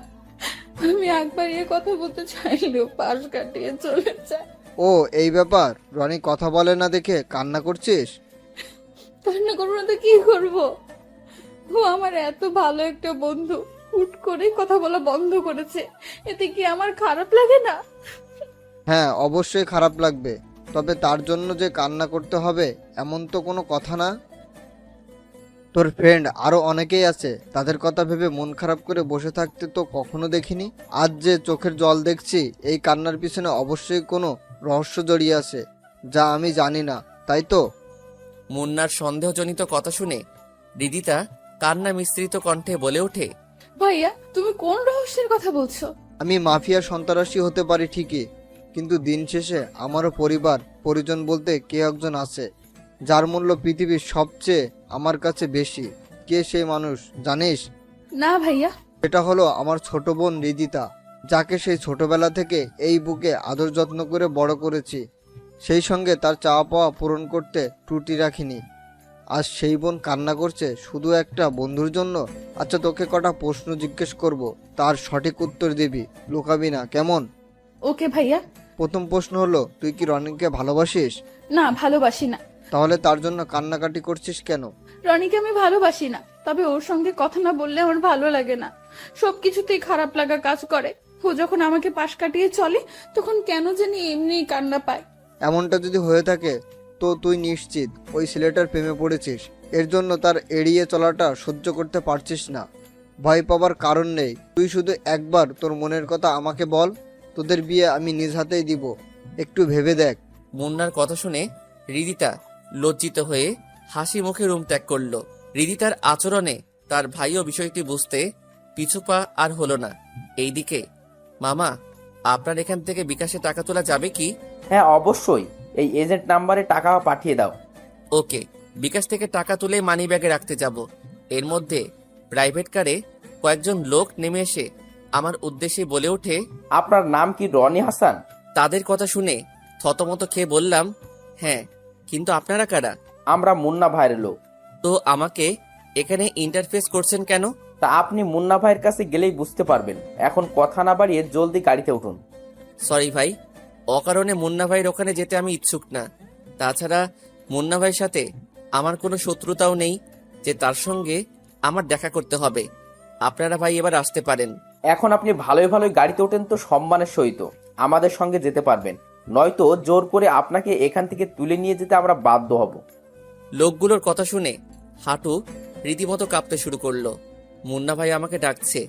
আমি আগ বাড়িয়ে কথা বলতে চাইলেও পাশ কাটিয়ে চলে যায়। ও এই ব্যাপার, রনি কথা বলে না দেখে কান্না করছিস? কান্না করবো না তো কি করবো? ও আমার এত ভালো একটা বন্ধু হুট করে কথা বলা বন্ধ করেছে, এতে কি আমার খারাপ লাগে না? হ্যাঁ অবশ্যই খারাপ লাগবে, তবে তার জন্য যে কান্না করতে হবে এমন তো কোনো কথা না। তোর ফ্রেন্ড আরো অনেকেই আছে, তাদের কথা ভেবে মন খারাপ করে বসে থাকতে তো কখনো দেখিনি। আজ যে চোখের জল দেখছি, এই কান্নার পিছনে অবশ্যই কোনো রহস্য জড়িয়ে আছে। যা আমি জানি না, তাই তো? মুন্নার সন্দেহজনিত কথা শুনে রিদিতা কান্না মিশ্রিত কণ্ঠে বলে ওঠে, ভাইয়া তুমি কোন রহস্যের কথা বলছো? আমি মাফিয়া সন্ত্রাসী হতে পারি ঠিকই, কিন্তু দিন শেষে আমারও পরিবার পরিজন বলতে কে একজন আছে যার মূল্য পৃথিবীর সবচেয়ে আমার কাছে বেশি। কে সেই মানুষ জানিস? না ভাইয়া। এটা হলো আমার ছোট বোন রিদিতা, যাকে সেই ছোটবেলা থেকে এই বুকে আদর যত্ন করে বড় করেছি। সেই সঙ্গে তার চাওয়া পাওয়া পূরণ করতে ত্রুটি রাখিনি। আজ সেই বোন কান্না করছে শুধু একটা বন্ধুর জন্য। আচ্ছা, তোকে কটা প্রশ্ন জিজ্ঞেস করব, তার সঠিক উত্তর দিবি, লুকাবি না, কেমন? ওকে ভাইয়া। প্রথম প্রশ্ন হলো, তুই কি রনিকে ভালোবাসিস? না, ভালোবাসি না। তাহলে তার জন্য কান্নাকাটি করছিস কেন? রনিকে আমি ভালোবাসি না, তবে ওর সঙ্গে কথা না বললে আমার ভালো লাগে না। সবকিছুতেই খারাপ লাগা কাজ করে। ও যখন আমাকে পাশ কাটিয়ে চলে তখন কেন জানি এমনিই কান্না পায়। এমনটা যদি হয়ে থাকে তো তুই নিশ্চিত ওই ছেলেটার প্রেমে পড়েছিস। এর জন্য তার এড়িয়ে চলাটা সহ্য করতে পারছিস না। ভয় পাবার কারণ নেই। তুই শুধু একবার তোর মনের কথা আমাকে বল, তোদের বিয়ে আমি নিজ হাতেই দিব। একটু ভেবে দেখ। মুন্নার কথা শুনে রিদিতা লজ্জিত হয়ে হাসি মুখে রুম ত্যাগ করলো। রিদিতার আচরণে তার ভাইও বিষয়টি বুঝতে পিছুপা আর হলো না। এইদিকে, মামা, আপনার এখান থেকে বিকাশে টাকা তোলা যাবে কি? হ্যাঁ অবশ্যই, এই এজেন্ট নাম্বারে টাকা পাঠিয়ে দাও। ওকে, বিকাশ থেকে টাকা তুলে মানি ব্যাগে রাখতে যাব। এর মধ্যে প্রাইভেট কারে কয়েকজন লোক নেমে এসে আমার উদ্দেশ্যে বলে ওঠে, আপনার নাম কি রনি হাসান? তাদের কথা শুনে থতমত খেয়ে বললাম, হ্যাঁ, কিন্তু আপনারা কারা? আমরা মুন্না ভাইয়ের লোক। তো আমাকে এখানে ইন্টারফেস করছেন কেন? তা আপনি মুন্না ভাইয়ের কাছে গেলেই বুঝতে পারবেন। এখন কথা না বাড়িয়ে জলদি গাড়িতে উঠুন। সরি ভাই, অকারণে মুন্না ভাইয়ের ওখানে যেতে আমি ইচ্ছুক না। তাছাড়া মুন্না ভাইয়ের সাথে আমার কোনো শত্রুতাও নেই যে তার সঙ্গে আমার দেখা করতে হবে। আপনারা ভাই এবার আসতে পারেন। এখন আপনি ভালোই ভালোই গাড়িতে ওঠেন তো সম্মানের সহিত আমাদের সঙ্গে যেতে পারবেন, নয়তো জোর করে আপনাকে এখান থেকে তুলে নিয়ে যেতে আমরা বাধ্য হব। লোকগুলোর কথা শুনে হাঁটু রীতিমতো কাঁপতে শুরু করলো। মুন্না ভাই আমাকে ডাকছে,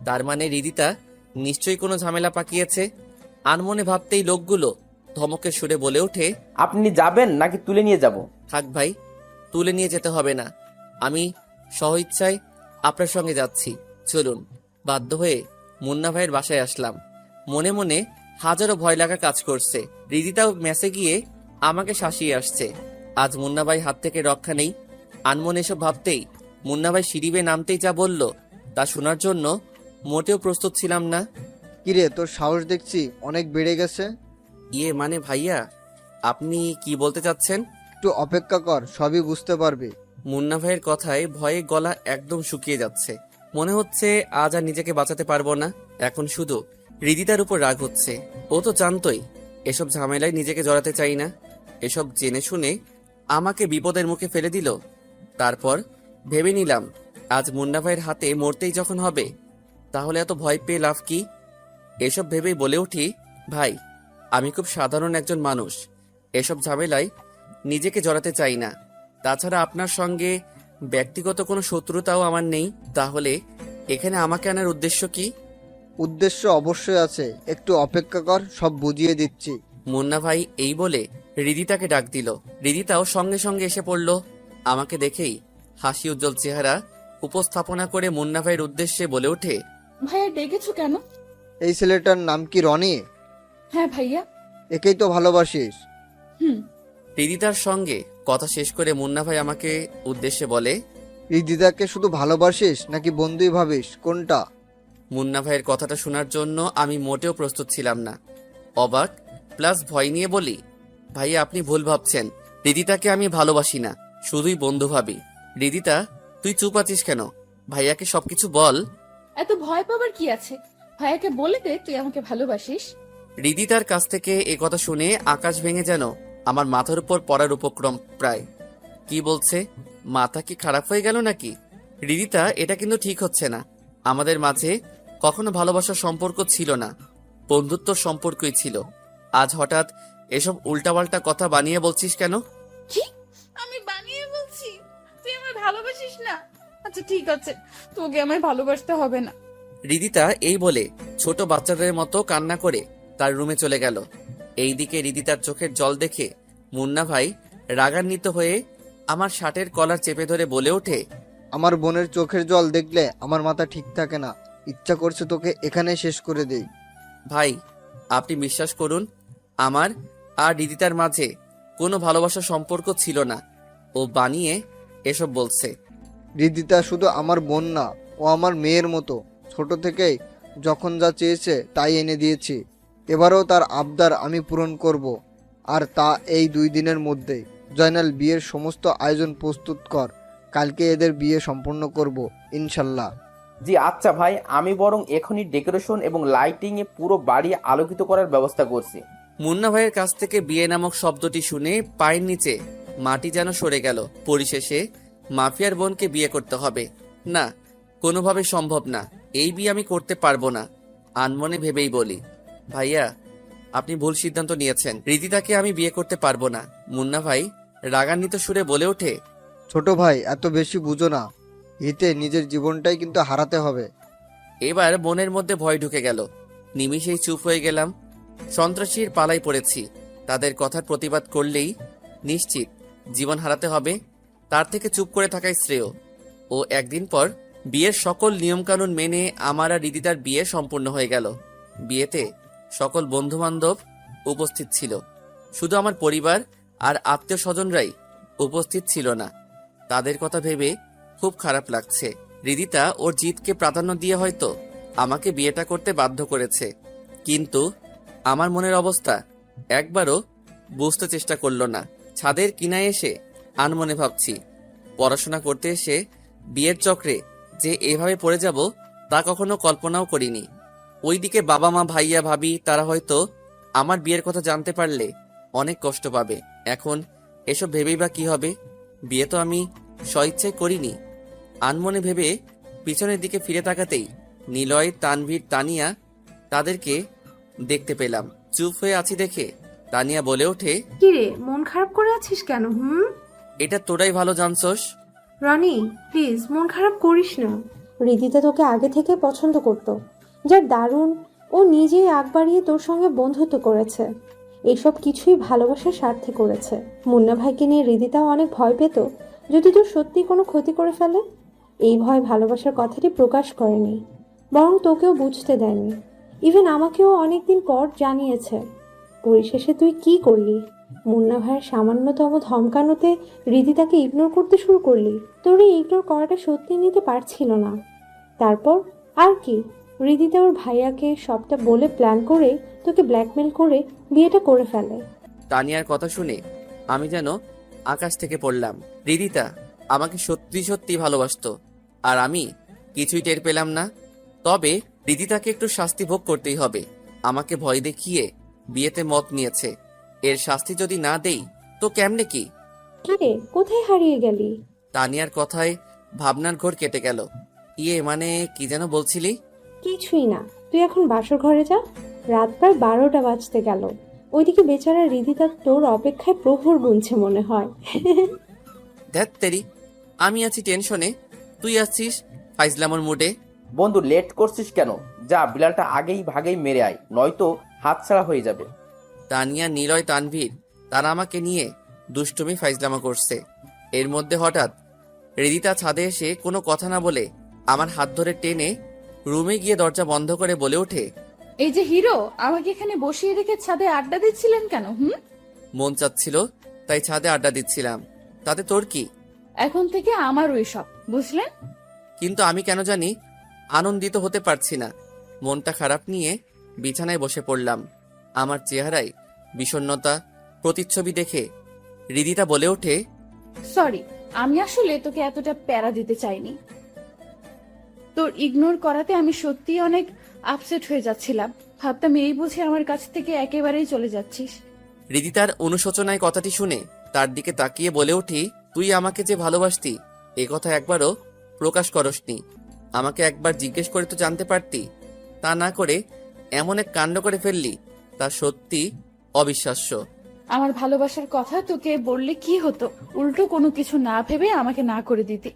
তার মানে রিদিতা নিশ্চয়ই কোনো ঝামেলা পাকিয়েছে। আনমনে ভাবতেই লোকগুলো ধমকের সুরে বলে ওঠে, আপনি যাবেন নাকি তুলে নিয়ে যাব? থাক ভাই, তুলে নিয়ে যেতে হবে না, আমি স্বইচ্ছায় আপনার সঙ্গে যাচ্ছি, চলুন। বাধ্য হয়ে মুন্না ভাইয়ের বাসায় আসলাম। মনে মনে হাজারো ভয় লাগা কাজ করছে। রিদিতাও মেসে গিয়ে আমাকে শাসিয়ে আসছে। আজ মুন্না ভাই হাত থেকে রক্ষা নেই। আনমনে এসব ভাবতেই মুন্না ভাই সিঁড়ি বেয়ে নামতেই যা বলল তা শোনার জন্য মোটেও প্রস্তুত ছিলাম না। কিরে, তোর সাহস দেখছি অনেক বেড়ে গেছে। ইয়ে মানে ভাইয়া, আপনি কি বলতে চাচ্ছেন? একটু অপেক্ষা কর, সবই বুঝতে পারবি। মুন্না ভাইয়ের কথায় ভয়ে গলা একদম শুকিয়ে যাচ্ছে। মনে হচ্ছে আজ আর নিজেকে বাঁচাতে পারবো না। এখন শুধু হৃদিতার উপর রাগ হচ্ছে। ও তো জানতোই এসব ঝামেলায় নিজেকে জড়াতে চাই না। এসব জেনে শুনে আমাকে বিপদের মুখে ফেলে দিল। তারপর ভেবে নিলাম, আজ মুন্না ভাইয়ের হাতে মরতেই যখন হবে, তাহলে এত ভয় পেয়ে লাভ কি? এসব ভেবেই বলে উঠি, ভাই, আমি খুব সাধারণ একজন মানুষ। এসব ঝামেলায় নিজেকে জড়াতে চাই না। তাছাড়া আপনার সঙ্গে ব্যক্তিগত কোনো শত্রুতাও আমার নেই। তাহলে এখানে আমাকে আনার উদ্দেশ্য কি? উদ্দেশ্য অবশ্যই আছে, একটু অপেক্ষা কর, সব বুঝিয়ে দিচ্ছি। মুন্না ভাই এই বলে রিদিতাকে ডাক দিল। রিদিতাও সঙ্গে সঙ্গে এসে পড়ল। আমাকে দেখেই হাসি উজ্জ্বল চেহারা উপস্থাপনা করে মুন্না ভাইয়ের উদ্দেশ্যে বলে ওঠে, ভাইয়া ডেকেছো কেন? এই ছেলেটার নাম কি রনি? হ্যাঁ ভাইয়া। একেই তো ভালোবাসিস? হুম। রিদিতার সঙ্গে কথা শেষ করে মুন্না ভাই আমাকে উদ্দেশ্যে বলে, রিদিদাকে শুধু ভালোবাসিস নাকি বন্ধুই ভাবিস, কোনটা? মুন্না ভাইয়ের কথাটা শোনার জন্য আমি মোটেও প্রস্তুত ছিলাম না। অবাক প্লাস ভয় নিয়ে বলি, ভাইয়া আপনি ভুল ভাবছেন। রিদিতাকে আমি ভালোবাসি না, শুধুই বন্ধু ভাবি। রিদিতা, তুই চুপ আছিস কেন? ভাইয়াকে সবকিছু বল। এত ভয় পাবার কি আছে? ভাইয়াকে বলে দে তুই আমাকে ভালোবাসিস। রিদিতার কাছ থেকে এ কথা শুনে আকাশ ভেঙে যেন আমার মাথার উপর পড়ার উপক্রম প্রায়। কি বলছে? মাথা কি খারাপ হয়ে গেল নাকি? রিদিতা, এটা কিন্তু ঠিক হচ্ছে না। আমাদের মাঝে কখনো ভালোবাসার সম্পর্ক ছিল না, বন্ধুত্বর সম্পর্কই ছিল। আজ হঠাৎ এসব উল্টাপাল্টা কথা বানিয়ে বলছিস কেন? কি? আমি বানিয়ে বলছি? তুই আমায় ভালোবাসিস না? আচ্ছা ঠিক আছে, তোকে আমায় ভালোবাসতে হবে না। রিদিতা এই বলে ছোট বাচ্চাদের মতো কান্না করে তার রুমে চলে গেল। এইদিকে রিদিতার চোখের জল দেখে মুন্না ভাই রাগান্বিত হয়ে আমার শার্টের কলার চেপে ধরে বলে ওঠে, আমার বোনের চোখের জল দেখলে আমার মাথা ঠিক থাকে না। ইচ্ছা করছে তোকে এখানে শেষ করে দেই। ভাই আপনি বিশ্বাস করুন, আমার আর রিদিতার মাঝে কোনো ভালোবাসার সম্পর্ক ছিল না। ও বানিয়ে এসব বলছে। রিদিতা শুধু আমার বোন না, ও আমার মেয়ের মতো। ছোট থেকেই যখন যা চেয়েছে তাই এনে দিয়েছি। এবারেও তার আবদার আমি পূরণ করব, আর তা এই 2 দিনের মধ্যেই। জয়নাল, বিয়ের সমস্ত আয়োজন প্রস্তুত কর। কালকে এদের বিয়ে সম্পন্ন করব ইনশাল্লাহ। জি আচ্ছা ভাই, আমি বরং এখনই ডেকোরেশন এবং লাইটিং এ পুরো বাড়ি আলোকিত করার ব্যবস্থা করছি। মুন্না ভাইয়ের কাছ থেকে বিয়ে নামক শব্দটি শুনে পায়ের নিচে মাটি যেন সরে গেল। পরিশেষে মাফিয়ার বোনকে বিয়ে করতে হবে না, কোনোভাবে সম্ভব না। এই বিয়ে আমি করতে পারবো না। আনমনে ভেবেই বলি, ভাইয়া আপনি ভুল সিদ্ধান্ত নিয়েছেন। রিদিতাকে আমি বিয়ে করতে পারবো না। মুন্না ভাই রাগান্বিত সুরে বলে ওঠে, ছোট ভাই, এত বেশি বুঝো না। হিতে নিজের জীবনটাই কিন্তু হারাতে হবে। এবার মনের মধ্যে ভয় ঢুকে গেল। নিমিষেই চুপ হয়ে গেলাম। সন্ত্রাসীর পালাই পড়েছি। তাদের কথার প্রতিবাদ করলেই নিশ্চিত জীবন হারাতে হবে। তার থেকে চুপ করে থাকাই শ্রেয়। ও একদিন পর বিয়ের সকল নিয়মকানুন মেনে আমার আর রিদিতার বিয়ে সম্পূর্ণ হয়ে গেল। বিয়েতে সকল বন্ধু বান্ধব উপস্থিত ছিল, শুধু আমার পরিবার আর আত্মীয় স্বজনরাই উপস্থিত ছিল না। তাদের কথা ভেবে খুব খারাপ লাগছে। রিদিতা ওর জিতকে প্রাধান্য দিয়ে হয়তো আমাকে বিয়েটা করতে বাধ্য করেছে, কিন্তু আমার মনের অবস্থা একবারও বুঝতে চেষ্টা করলো না। ছাদের কিনায় এসে আনমনে ভাবছি, পড়াশোনা করতে এসে বিয়ের চক্রে যে এভাবে পড়ে যাব তা কখনো কল্পনাও করিনি। ওইদিকে বাবা মা ভাইয়া ভাবি তারা হয়তো আমার বিয়ের কথা জানতে পারলে অনেক কষ্ট পাবে। এখন এসব ভেবেই বা কি হবে? বিয়ে তো আমি স্বইচ্ছায় করিনি। আনমনে ভেবে পিছনের দিকে ফিরে তাকাতেই নিলয়, তানভীর, তানিয়া তাদেরকে দেখতে পেলাম। চুপ হয়ে আছি দেখে তানিয়া বলে ওঠে, কিরে, মন খারাপ করে আছিস কেন? এটা তোরাই ভালো জানছস। রনি, প্লিজ মন খারাপ করিস না। রিদিতা তোকে আগে থেকে পছন্দ করত, যার দারুণ ও নিজেই আগ বাড়িয়ে তোর সঙ্গে বন্ধুত্ব করেছে। এসব কিছুই ভালোবাসার স্বার্থে করেছে। মুন্না ভাইকে নিয়ে রিদিতাও অনেক ভয় পেত যদি তোর সত্যি কোনো ক্ষতি করে ফেলে। এই ভয় ভালোবাসার কথাটি প্রকাশ করেনি, বরং তোকেও বুঝতে দেয়নি। ইভেন আমাকেও অনেকদিন পর জানিয়েছে। পরিশেষে তুই কি করলি? মুন্না ভাইয়ের সামান্যতম ধমকানোতে রিদিতাকে ইগনোর করতে শুরু করলি। তোর এই ইগনোর করাটা সত্যি নিতে পারছিল না। তারপর আর কি, রিদিতা ওর ভাইয়াকে সবটা বলে প্ল্যান করে তোকে ব্ল্যাকমেল করে বিয়েটা করে ফেলে। তানিয়ার কথা শুনে আমি যেন আকাশ থেকে পড়লাম। রিদিতা আমাকে সত্যি সত্যি ভালোবাসতো, আর আমি কিছুই টের পেলাম না। তবে রিদিতাকে একটু শাস্তি ভোগ করতেই হবে। আমাকে ভয় দেখিয়ে বিয়েতে মত নিয়েছে, এর শাস্তি যদি না দেই তো কেমনে কি? কিরে, কোথায় হারিয়ে গেলি? তানিয়ার কথায় ভাবনার ঘোর কেটে গেল। মানে কি যেন বলছিলি? কিছুই না, তুই এখন বাসর ঘরে যা। রাত প্রায় 12টা বাজতে গেল। ওইদিকে বেচারা রিদিতা তোর অপেক্ষায় প্রহর গুনছে মনে হয়। ধ্যাত তেরি, আমি আছি টেনশনে, তুই আছিস ফাইজলামোর মুডে। বন্ধু, লেট করছিস কেন? যা, বিলালটা আগেই ভাগেই মেরে আয়, নয়তো হাতছাড়া হয়ে যাবে। তানিয়া, নিলয়, তানভীর তারা আমাকে নিয়ে দুষ্টুমি ফাইজলামা করছে। এর মধ্যে হঠাৎ রিদিতা ছাদে এসে কোনো কথা না বলে আমার হাত ধরে টেনে রুমে গিয়ে দরজা বন্ধ করে বলে ওঠে, এই যে হিরো, আমাকে এখানে বসিয়ে রেখে ছাদে আড্ডা দিচ্ছিলেন কেন? মন চাচ্ছিল তাই ছাদে আড্ডা দিচ্ছিলাম, তাতে তোর কি? এখন থেকে আমার ওই সব, বুঝলেন? কিন্তু আমি কেন জানি আনন্দিত হতে পারছি না। মনটা খারাপ নিয়ে বিছানায় বসে পড়লাম। আমার চেহারায় বিষণ্ণতা প্রতিচ্ছবি দেখে রিদিতা বলে ওঠে, সরি, আমি আসলে তোকে এতটা প্যারা দিতে চাইনি। তোর ইগনোর করাতে আমি সত্যিই অনেক আপসেট হয়ে যাচ্ছিলাম। ভাবতাম এই বুঝে আমার কাছ থেকে একেবারেই চলে যাচ্ছিস। রিদিতার অনুশোচনায় কথাটি শুনে তার দিকে তাকিয়ে বলে উঠি, তুই আমাকে যে ভালোবাসতি এ কথা একবারও প্রকাশ করসনি। আমাকে একবার জিজ্ঞেস করে তো জানতে পারতি। তা না করে এমন এক কাণ্ড করে ফেললি, তা সত্যি অবিশ্বাস্য। আমার ভালোবাসার কথা তোকে বললে কি হতো? উল্টো কোনো কিছু না ভেবে আমাকে না করে দিতি।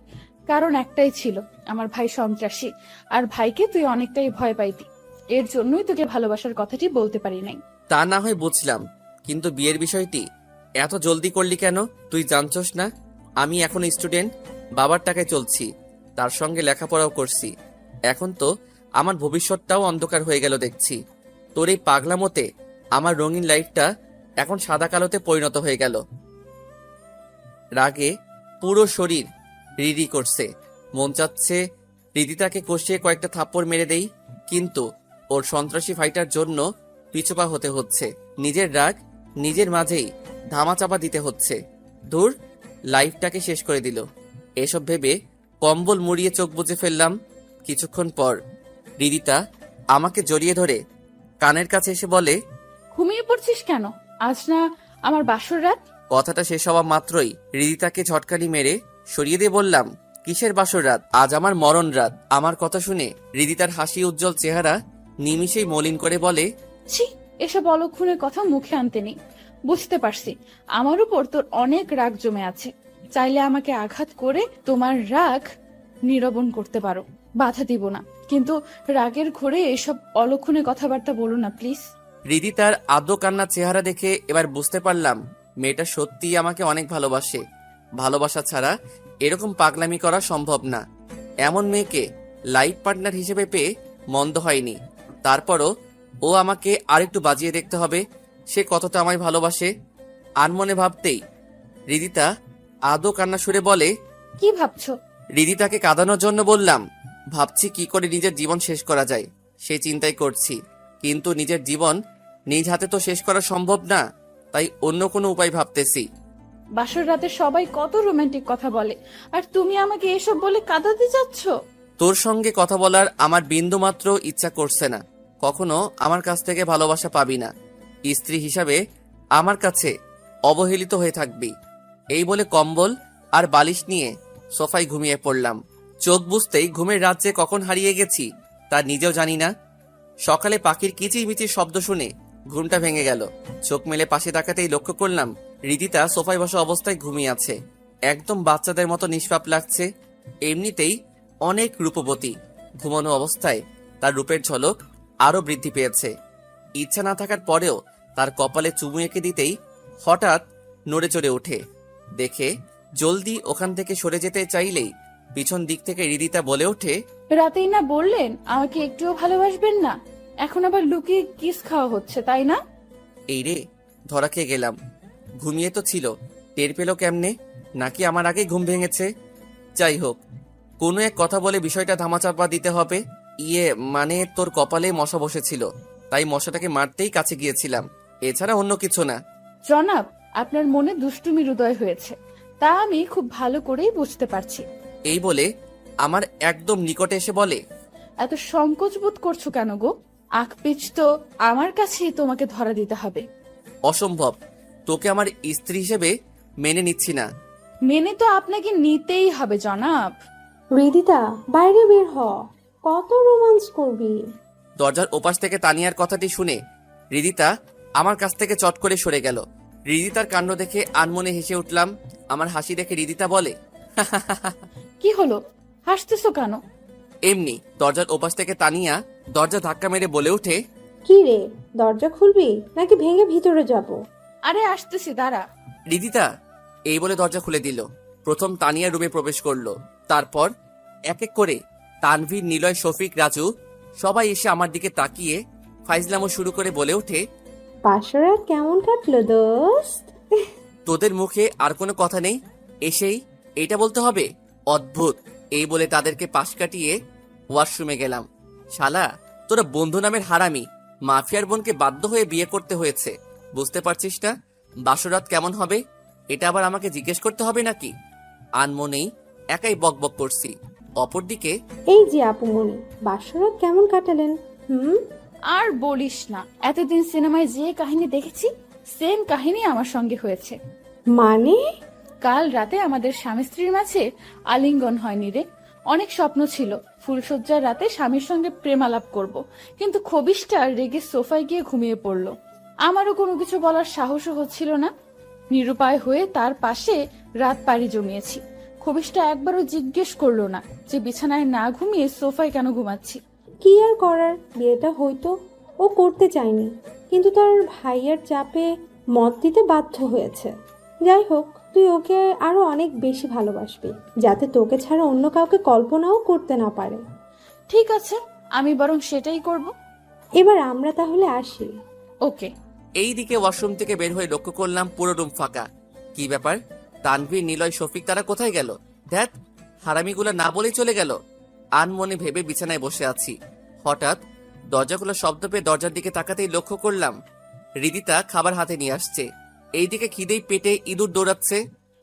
কারণ একটাই ছিল, আমার ভাই সন্ত্রাসী, আর ভাইকে তুই অনেকটাই ভয় পাইতি। এর জন্যই তোকে ভালোবাসার কথাটি বলতে পারি নাই। তা না হয় বুঝলাম, কিন্তু বিয়ের বিষয়টি এত জলদি করলি কেন? তুই জানছস না আমি এখন স্টুডেন্ট, বাবার টাকায় চলছি, তার সঙ্গে লেখাপড়াও করছি। এখন তো আমার ভবিষ্যৎটাও অন্ধকার হয়ে গেল দেখছি। তোর এই পাগলামোতে আমার রঙিন লাইফটা এখন সাদা কালোতে পরিণত হয়ে গেল। রাগে পুরো শরীর রিরি করছে, মন চাচ্ছে রিদিতাকে কষিয়ে কয়েকটা থাপ্পড় মেরে দেই, কিন্তু ওর সন্ত্রাসী ফাইটার জন্য পিছুপা হতে হচ্ছে। নিজের রাগ নিজের মাঝেই ধামাচাপা দিতে হচ্ছে। দূর, লাইফটাকে শেষ করে দিল। এসব ভেবে কম্বল মুড়িয়ে চোখ বুজে ফেললাম। কিছুক্ষণ পর রিদিতা আমাকে জড়িয়ে ধরে কানের কাছে এসে বলে, ঘুমিয়ে পড়ছিস কেন? আজ না আমার বাসর রাত। কথাটা শেষ হওয়া মাত্রই রিদিতাকে ঝটকানি মেরে সরিয়ে দিয়ে বললাম, কিসের বাসর রাত? আজ আমার মরণ রাত। আমার কথা শুনে রিদিতার হাসি উজ্জ্বল চেহারা নিমিষেই মলিন করে বলে, ছি, এসব অলক্ষণের কথা মুখে আনতে নেই। বুঝতে পারছি আমার উপর তোর অনেক রাগ জমে আছে। চাইলে আমাকে আঘাত করে তোমার রাগ নিরবন করতে পারো, বাধা দিব না, কিন্তু রাগের ঘোরে এসব অলক্ষণে কথাবার্তা বলো না প্লিজ। রিদিতার আদো কান্না চেহারা দেখে এবার বুঝতে পারলাম মেয়েটা সত্যিই আমাকে অনেক ভালোবাসে। ভালোবাসা ছাড়া এরকম পাগলামি করা সম্ভব না। এমন মেয়েকে লাইফ পার্টনার হিসেবে পেয়ে মন্দ হয়নি। তারপরও ও আমাকে আরেকটু বাজিয়ে দেখতে হবে সে কতটা আমায় ভালোবাসে। আনমনে ভাবতেই রিদিতা আদো কান্না সুরে বলে, কি ভাবছো? রিদিতাকে কাঁদানোর জন্য বললাম, ভাবছি কি করে নিজের জীবন শেষ করা যায় সেই চিন্তাই করছি, কিন্তু নিজের জীবন নিজ হাতে তো শেষ করা সম্ভব না, তাই অন্য কোনো উপায় ভাবতেছি। বাসর রাতে সবাই কত রোমান্টিক কথা বলে, আর তুমি আমাকে এসব বলে কাঁদাতে যাচ্ছ? তোর সঙ্গে কথা বলার আমার বিন্দুমাত্র ইচ্ছা করছে না। কখনো আমার কাছ থেকে ভালোবাসা পাবি না। স্ত্রী হিসাবে আমার কাছে অবহেলিত হয়ে থাকবি। এই বলে কম্বল আর বালিশ নিয়ে সোফায় ঘুমিয়ে পড়লাম। চোখ বুঝতেই ঘুমের রাজ্যে কখন হারিয়ে গেছি তা নিজেও জানি না। সকালে পাখির কিচিরমিচির শব্দ শুনে ঘুমটা ভেঙে গেল। চোখ মেলে পাশে তাকাতেই লক্ষ্য করলাম রিদিতা সোফায় বসা অবস্থায় ঘুমিয়ে আছে। একদম বাচ্চাদের মতো নিষ্পাপ লাগছে। এমনিতেই অনেক রূপবতী, ঘুমানো অবস্থায় তার রূপের ঝলক আরো বৃদ্ধি পেয়েছে। ইচ্ছা না থাকার পরেও তার কপালে চুমু এঁকে দিতেই হঠাৎ নড়ে চড়ে ওঠে। দেখে জলদি ওখান থেকে সরে যেতে চাইলেই পিছন দিক থেকে রিদিতা বলে ওঠে, রাতেই না বললেন আমাকে একটুও ভালোবাসবেন না, এখন আবার লুকিয়ে কিস খাওয়া হচ্ছে তাই না? এই রে, ধরা খেয়ে গেলাম। ঘুমিয়ে তো ছিল, টের পেল কেমনে? নাকি আমার আগে ঘুম ভেঙেছে? যাই হোক, কোনো এক কথা বলে বিষয়টা ধামাচাপা দিতে হবে। মানে তোর কপালে মশা বসেছিল, তাই মশাটাকে মারতেই কাছে গিয়েছিলাম, এছাড়া অন্য কিছু না। জনাব, আপনার মনে দুষ্টুমির উদয় হয়েছে, তা আমি খুব ভালো করেই বুঝতে পারছি। এই বলে আমার একদম নিকটে এসে বলে, এত সংকোচ বোধ করছো কেন গো? আকপিচ তো আমার কাছেই তোমাকে ধরা দিতে হবে। অসম্ভব, তোকে আমার স্ত্রী হিসেবে মেনে নিচ্ছি না। মেনে তো আপনাকে নিতেই হবে জনাব। রিদিতা, বাইরে বের হ, কত রোমান্স করবি। দরজার ওপাশ থেকে তানিয়ার কথাটি শুনে রিদিতা আমার কাছ থেকে চট করে সরে গেল। রিদিতার কাণ্ড দেখে আনমনে হেসে উঠলাম। আমার হাসি দেখে রিদিতা বলে, কি হলো, হাসতেছো কেন? এমনি। দরজার ওপাশ থেকে তানিয়া দরজা ধাক্কা মেরে বলে ওঠে, কি রে, দরজা খুলবি নাকি ভেঙে ভিতরে যাব? আরে আসতেছি, দাঁড়া। রিদিতা এই বলে দরজা খুলে দিল। প্রথম তানিয়া রুমে প্রবেশ করলো, তারপর এক এক করে তানভীর, নিলয়, শফিক, রাজু সবাই এসে আমার দিকে তাকিয়ে ফাইজলামো শুরু করে বলে ওঠে, বাসরাত কেমন কাটলো দোস্ত? তোদের মুখে আর কোনো কথা নেই, এসেই এইটা বলতে হবে? অদ্ভুত। এই বলে তাদেরকে পাশ কাটিয়ে ওয়াশরুমে গেলাম। শালা, তোরা বন্ধু নামের হারামি, মাফিয়ার বোনকে বাধ্য হয়ে বিয়ে করতে হয়েছে। বুঝতে পারছিস না বাসরাত কেমন হবে? এটা আবার আমাকে জিজ্ঞেস করতে হবে নাকি? আনমনেই একাই বকবক করছি। অপরদিকে এই যে আপুমনি, বাসরাত কেমন কাটালেন? আর বলিস না, এতদিন সিনেমায় যে কাহিনী দেখেছি সেম কাহিনী আমার সঙ্গে হয়েছে। মানে? কাল রাতে আমাদের স্বামী স্ত্রীর মাঝে আলিঙ্গন হয়নি রে। অনেক স্বপ্ন ছিল ফুলশয্যার রাতে স্বামীর সঙ্গে প্রেমালাপ করব, কিন্তু খবিশটা রেগে সোফায় গিয়ে ঘুমিয়ে পড়লো। আমারও কোনো কিছু বলার সাহসও হচ্ছিল না। নিরুপায় হয়ে তার পাশে রাত পাড়ি জমিয়েছি। খবিশটা একবারও জিজ্ঞেস করলো না যে বিছানায় না ঘুমিয়ে সোফায় কেন ঘুমাচ্ছি। কি আর করার, বিয়েটা হয়তো ও করতে চায়নি, কিন্তু তার ভাইয়ের চাপে মত দিতে বাধ্য হয়েছে। যাই হোক, তুই ওকে আরো অনেক বেশি ভালোবাসবি, যাতে তোকে ছাড়া অন্য কাউকে কল্পনাও করতে না পারে। ঠিক আছে, আমি বরং সেটাই করব। এবার আমরা তাহলে আসি। ওকে। এইদিকে ওয়াশরুম থেকে বের হয়ে লক্ষ্য করলাম পুরো রুম ফাঁকা। কি ব্যাপার? তানভীর, নিলয়, শফিক তারা কোথায় গেল? ধ্যাত, হারামিগুলো না বলেই চলে গেল। আনমনে ভেবে বিছানায় বসে আছি। হঠাৎ দরজা খোলার শব্দ পেয়ে দরজার দিকে তাকাতেই লক্ষ্য করলাম হৃদিতা খাবার হাতে নিয়ে আসছে। এইদিকে খিদেই পেটে ইঁদুর দৌড়াচ্ছে।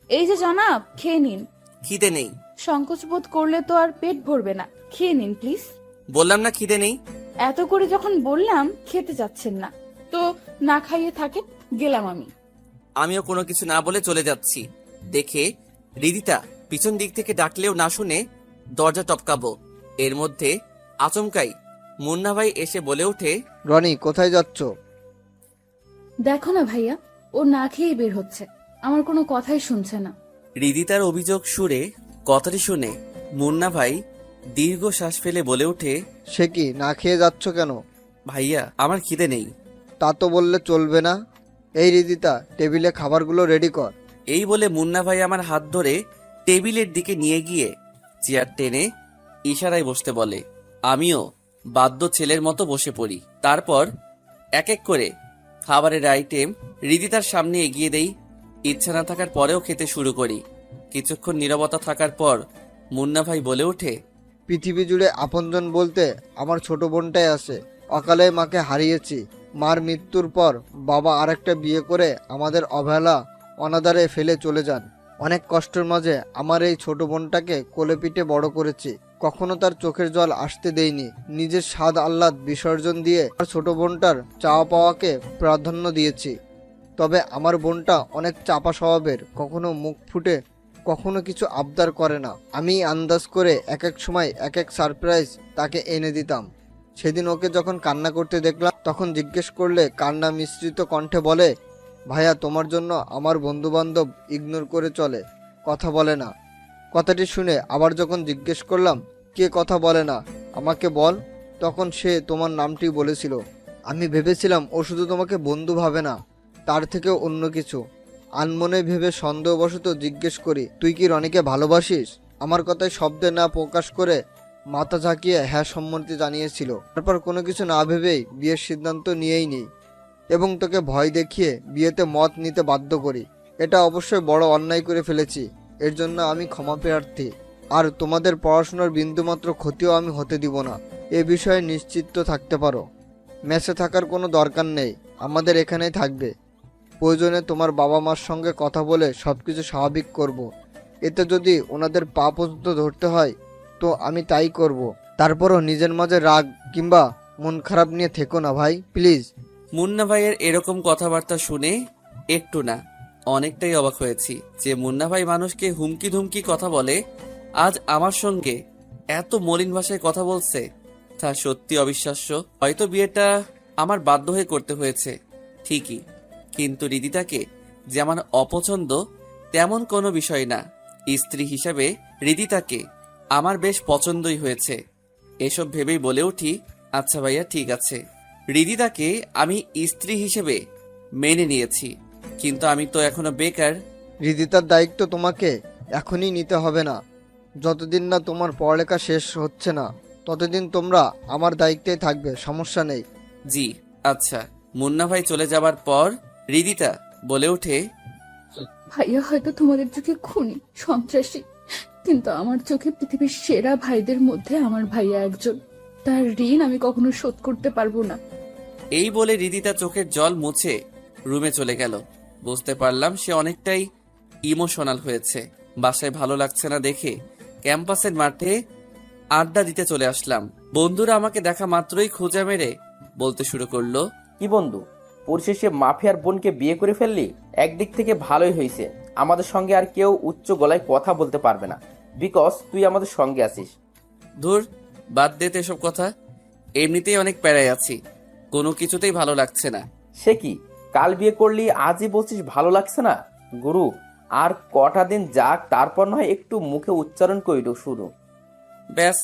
এই যে জনাব, খেয়ে নিন। খিদে নেই। সংকোচ বোধ করলে তো আর পেট ভরবে না, খেয়ে নিন প্লিজ। বললাম না খিদে নেই। এত করে যখন বললাম খেতে যাচ্ছেন না, তো না খাইয়ে থাকে, গেলাম আমি। আমিও কোনো কিছু না বলে চলে যাচ্ছি দেখে হৃদিতা পিছন দিক থেকে ডাকলেও না শুনে দরজা টপকাবো। এর মধ্যে আচমকাই মুন্না ভাই এসে বলে ওঠে, রনি কোথায় যাচ্ছ? দেখো না ভাইয়া, ও না খেয়েই বের হচ্ছে, আমার কোনো কথাই শুনছে না। হৃদিতার অভিযোগ সুরে কথাটি শুনে মুন্না ভাই দীর্ঘ শ্বাস ফেলে বলে ওঠে, সে কি, না খেয়ে যাচ্ছ কেন? ভাইয়া আমার খিদে নেই। তা তো বললে চলবে না। এই রিদিতা, টেবিলে খাবারগুলো রেডি কর। এই বলে মুন্না ভাই আমার হাত ধরে টেবিলের দিকে নিয়ে গিয়ে চেয়ার টেনে ইশারায় বসতে বলে। আমিও বাধ্য ছেলের মতো বসে পড়ি। তারপর এক এক করে খাবারের আইটেম হৃদিতার সামনে এগিয়ে দেই। ইচ্ছা না থাকার পরেও খেতে শুরু করি। কিছুক্ষণ নীরবতা থাকার পর মুন্না ভাই বলে ওঠে, পৃথিবী জুড়ে আপনজন বলতে আমার ছোট বোনটাই আছে। অকালে মাকে হারিয়েছি। মার মৃত্যুর পর বাবা আরেকটা বিয়ে করে আমাদের অবহেলা অনাদারে ফেলে চলে যান। অনেক কষ্টের মাঝে আমার এই ছোট বোনটাকে কোলে পিঠে বড় করেছি। কখনো তার চোখের জল আসতে দেইনি। নিজের স্বাদ আহ্লাদ বিসর্জন দিয়ে আর ছোট বোনটার চাওয়া পাওয়াকে প্রাধান্য দিয়েছি। তবে আমার বোনটা অনেক চাপা স্বভাবের, কখনো মুখ ফুটে কখনো কিছু আবদার করে না। আমি আন্দাজ করে এক এক সময় এক এক সারপ্রাইজ তাকে এনে দিতাম। সেদিন ওকে যখন কান্না করতে দেখলাম, তখন জিজ্ঞেস করলে কান্না মিশ্রিত কণ্ঠে বলে, ভাইয়া তোমার জন্য আমার বন্ধুবান্ধব ইগনোর করে চলে, কথা বলে না। কথাটি শুনে আবার যখন জিজ্ঞেস করলাম, কে কথা বলে না আমাকে বল, তখন সে তোমার নামটি বলেছিল। আমি ভেবেছিলাম ও শুধু তোমাকে বন্ধু ভাবে না, তার থেকেও অন্য কিছু। আনমনে ভেবে সন্দেহবশত জিজ্ঞেস করি, তুই কি রনিকে ভালোবাসিস? আমার কথায় শব্দে না প্রকাশ করে মাথা ঝাঁকিয়ে হ্যাঁ সম্মতি জানিয়েছিল। তারপর কোনো কিছু না ভেবেই বিয়ের সিদ্ধান্ত নিয়েই নিই এবং তোকে ভয় দেখিয়ে বিয়েতে মত নিতে বাধ্য করি। এটা অবশ্যই বড় অন্যায় করে ফেলেছি, এর জন্য আমি ক্ষমা প্রার্থী। আর তোমাদের পড়াশোনার বিন্দুমাত্র ক্ষতিও আমি হতে দিব না, এ বিষয়ে নিশ্চিত থাকতে পারো। মেসে থাকার কোনো দরকার নেই, আমাদের এখানেই থাকবে। প্রয়োজনে তোমার বাবা মার সঙ্গে কথা বলে সবকিছু স্বাভাবিক করব। এতে যদি ওনাদের পা পর্যন্ত ধরতে হয় তো আমি তাই করব। তারপরও নিজের মাঝে রাগ কিংবা মন খারাপ নিয়ে থেকো না ভাই, প্লিজ। মুন্না ভাইয়ের এরকম কথাবার্তা শুনে একটু না অনেকটাই অবাক হয়েছি যে মুন্না ভাই মানুষকে হুমকি ধুমকি কথা বলে, আজ আমার সঙ্গে এত মলিন ভাষায় কথা বলছে, তা সত্যি অবিশ্বাস্য। হয়তো বিয়েটা আমার বাধ্য হয়ে করতে হয়েছে ঠিকই, কিন্তু হৃদিতাকে যে আমার অপছন্দ তেমন কোনো বিষয় না। স্ত্রী হিসাবে হৃদিতাকে আমার বেশ পছন্দই হয়েছে। এসব ভেবেই বলে উঠি, আচ্ছা ভাইয়া ঠিক আছে। হৃদিতাকে আমি স্ত্রী হিসেবে মেনে নিয়েছি, কিন্তু আমি তো এখনো বেকার। হৃদিতার দায়িত্ব তোমাকে এখনই নিতে হবে না। যতদিন না তোমার পড়ালেখা শেষ হচ্ছে না ততদিন তোমরা আমার দায়িত্বেই থাকবে, সমস্যা নেই। জি আচ্ছা। মুন্না ভাই চলে যাবার পর হৃদিতা বলে ওঠে, ভাইয়া হয়তো তোমাদের চোখে খুনি, সন্ত্রাসী, কিন্তু আমার চোখে পৃথিবীর সেরা ভাইদের মধ্যে আমার ভাইয়া একজন। তার ঋণ আমি কখনো শোধ করতে পারবো না। এই বলে হৃদিতা চোখের জল মুছে রুমে চলে গেল। বুঝতে পারলাম সে অনেকটাই ইমোশনাল হয়েছে। বাসায় ভালো লাগছে না দেখে ক্যাম্পাসের মাঠে আড্ডা দিতে চলে আসলাম। বন্ধুরা আমাকে দেখা মাত্রই খোঁজা মেরে বলতে শুরু করলো, কি বন্ধু, পরিশেষে মাফিয়ার বোনকে বিয়ে করে ফেললি? একদিক থেকে ভালোই হয়েছে, আমাদের সঙ্গে আর কেউ উচ্চ গলায় কথা বলতে পারবে না, বিকজ তুই আমাদের সঙ্গে আছিস। ধুর, বাদ দে তো এসব কথা। এমনিতেই অনেক প্যারায় আছি, কোনো কিছুতেই ভালো লাগছে না। সে কি, কাল বিয়ে করলি আজই বলছিস ভালো লাগছে না? গুরু, আর কটা দিন যাক, তারপর নয় একটু মুখে উচ্চারণ করিল শুরু। ব্যাস,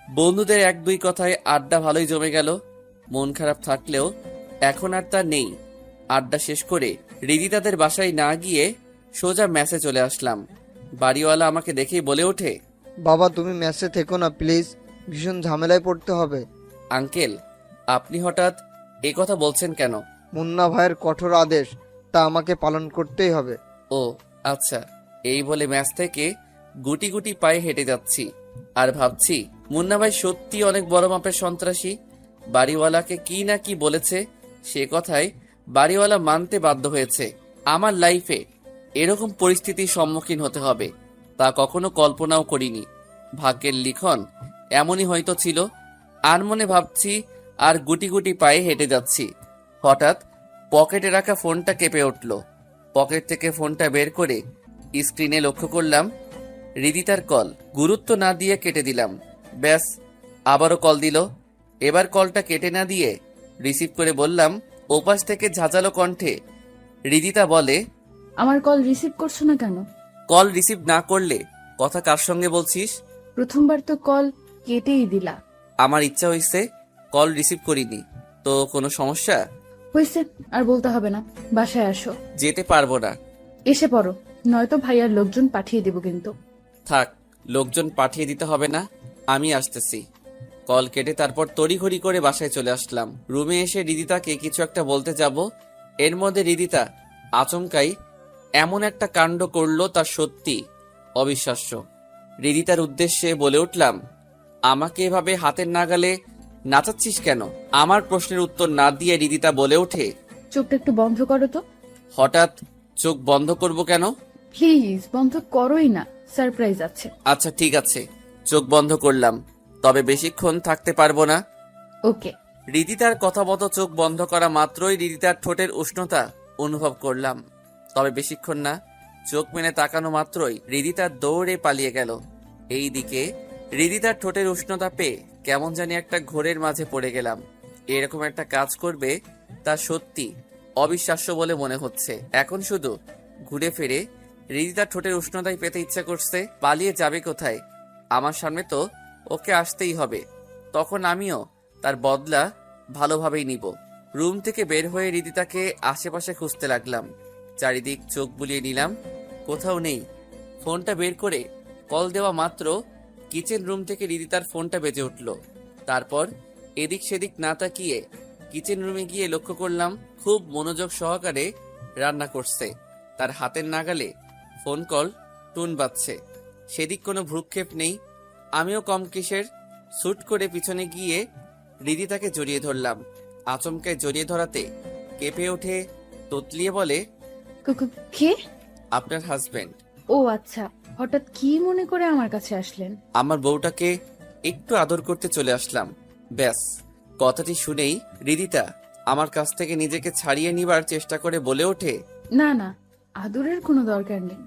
বন্ধুদের এক দুই কথায় আড্ডা ভালোই জমে গেল। মন খারাপ থাকলেও এখন আর তা নেই। আড্ডা শেষ করে রিদিতাদের বাসায় না গিয়ে সোজা ম্যাসে চলে আসলাম। বাড়িওয়ালা আমাকে দেখেই বলে ওঠে, বাবা তুমি মেসে থেকো না প্লিজ, ভীষণ ঝামেলায় পড়তে হবে। আঙ্কেল আপনি হঠাৎ এ কথা বলছেন কেন? মুন্না ভাইয়ের কঠোর আদেশ, তা আমাকে পালন করতেই হবে। ও আচ্ছা। এই বলে ম্যাচ থেকে গুটি গুটি পায়ে হেঁটে যাচ্ছি আর ভাবছি মুন্না ভাই সত্যি অনেক বড় মাপের সন্ত্রাসী। বাড়িওয়ালাকে কি না কি বলেছে, সে কথায় বাড়িওয়ালা মানতে বাধ্য হয়েছে। আমার লাইফে এরকম পরিস্থিতির সম্মুখীন হতে হবে তা কখনো কল্পনাও করিনি। ভাগ্যের লিখন এমনই হয়তো ছিল। আর মনে ভাবছি আর গুটি গুটি পায়ে হেঁটে যাচ্ছি, হঠাৎ পকেটে রাখা ফোনটা কেঁপে উঠল। পকেট থেকে ফোনটা বের করে স্ক্রিনে লক্ষ্য করলাম রিদিতার কল। গুরুত্ব না দিয়ে কেটে দিলাম। ব্যাস, আবারও কল দিল। এবার কলটা কেটে না দিয়ে রিসিভ করে বললাম, ওপাশ থেকে ঝাঁঝালো কণ্ঠে রিদিতা বলে, আমার কল রিসিভ করছো না কেন? কল রিসিভ না করলে কথা কার সঙ্গে বলছিস? প্রথমবার তো কল কেটেই দিলা। আমার ইচ্ছা হয়েছে, কল রিসিভ করিনি। তো কোনো সমস্যা? হয়েছে, আর বলতে হবে না, বাসায় আসো। যেতে পারবো না। এসে পড়ো, নয়তো ভাইয়ার লোকজন পাঠিয়ে দেব কিন্তু। থাক, লোকজন পাঠিয়ে দিতে হবে না, আমি আসতেছি। কল কেটে তারপর তড়িঘড়ি করে বাসায় চলে আসলাম। রুমে এসে রিদিতাকে কিছু একটা বলতে যাব, এর মধ্যে রিদিতা আচমকাই এমন একটা কাণ্ড করলো তা সত্যি অবিশ্বাস্য। রিদিতার উদ্দেশ্যে বলে উঠলাম, আমাকে এভাবে হাতের নাগালে নাচাচ্ছিস কেন? আমার প্রশ্নের উত্তর না দিয়ে রিদিতা বলে ওঠে, চোখটা একটু বন্ধ করো তো। হঠাৎ চোখ বন্ধ করব কেন? প্লিজ বন্ধ করোই না, সারপ্রাইজ আছে। আচ্ছা ঠিক আছে, চোখ বন্ধ করলাম, তবে বেশিক্ষণ থাকতে পারবো না। ওকে। রিদিতার কথা মতো চোখ বন্ধ করা মাত্রই রিদিতার ঠোঁটের উষ্ণতা অনুভব করলাম, তবে বেশিক্ষণ না। চোখ মেলে তাকানো মাত্রই রিদিতা দৌড়ে পালিয়ে গেল। এই দিকে রিদিতার ঠোঁটের উষ্ণতা পেয়ে কেমন জানি একটা ঘোরের মাঝে পড়ে গেলাম। এরকম একটা কাজ করবে তা সত্যি অবিশ্বাস্য বলে মনে হচ্ছে। এখন শুধু ঘুরে ফিরে রিদিতার ঠোঁটের উষ্ণতায় পেতে ইচ্ছা করছে। পালিয়ে যাবে কোথায়? আমার সামনে তো ওকে আসতেই হবে, তখন আমিও তার বদলা ভালোভাবেই নিব। রুম থেকে বের হয়ে রিদিতাকে আশেপাশে খুঁজতে লাগলাম। চারিদিক চোখ বুলিয়ে নিলাম, কোথাও নেই। ফোনটা বের করে কল দেওয়া মাত্র কিচেন রুম থেকে রিদিতার ফোনটা বেজে উঠল। তারপর এদিক সেদিক না তাকিয়ে কিচেন রুমে গিয়ে লক্ষ্য করলাম খুব মনোযোগ সহকারে রান্না করছে। তার হাতের নাগালে ফোন কল টুন বাজছে, সেদিক কোনো ভ্রুক্ষেপ নেই। আমিও কম কিসের স্যুট করে পিছনে গিয়ে রিদিতাকে জড়িয়ে ধরলাম। আচমকায় জড়িয়ে ধরাতে কেঁপে ওঠে, তোতলিয়ে বলে, কে? আপনার হাজবেন্ড। ও আচ্ছা, হঠাৎ কি মনে করে আমার কাছে আসলেন? আমার বউটাকে একটু আদর করতে চলে আসলাম। ব্যাস, কথাটি শুনেই রিদিতা আমার কাছ থেকে নিজেকে ছাড়িয়ে নিবার চেষ্টা করে বলে ওঠে, না না, আদরের কোনো দরকার নেই,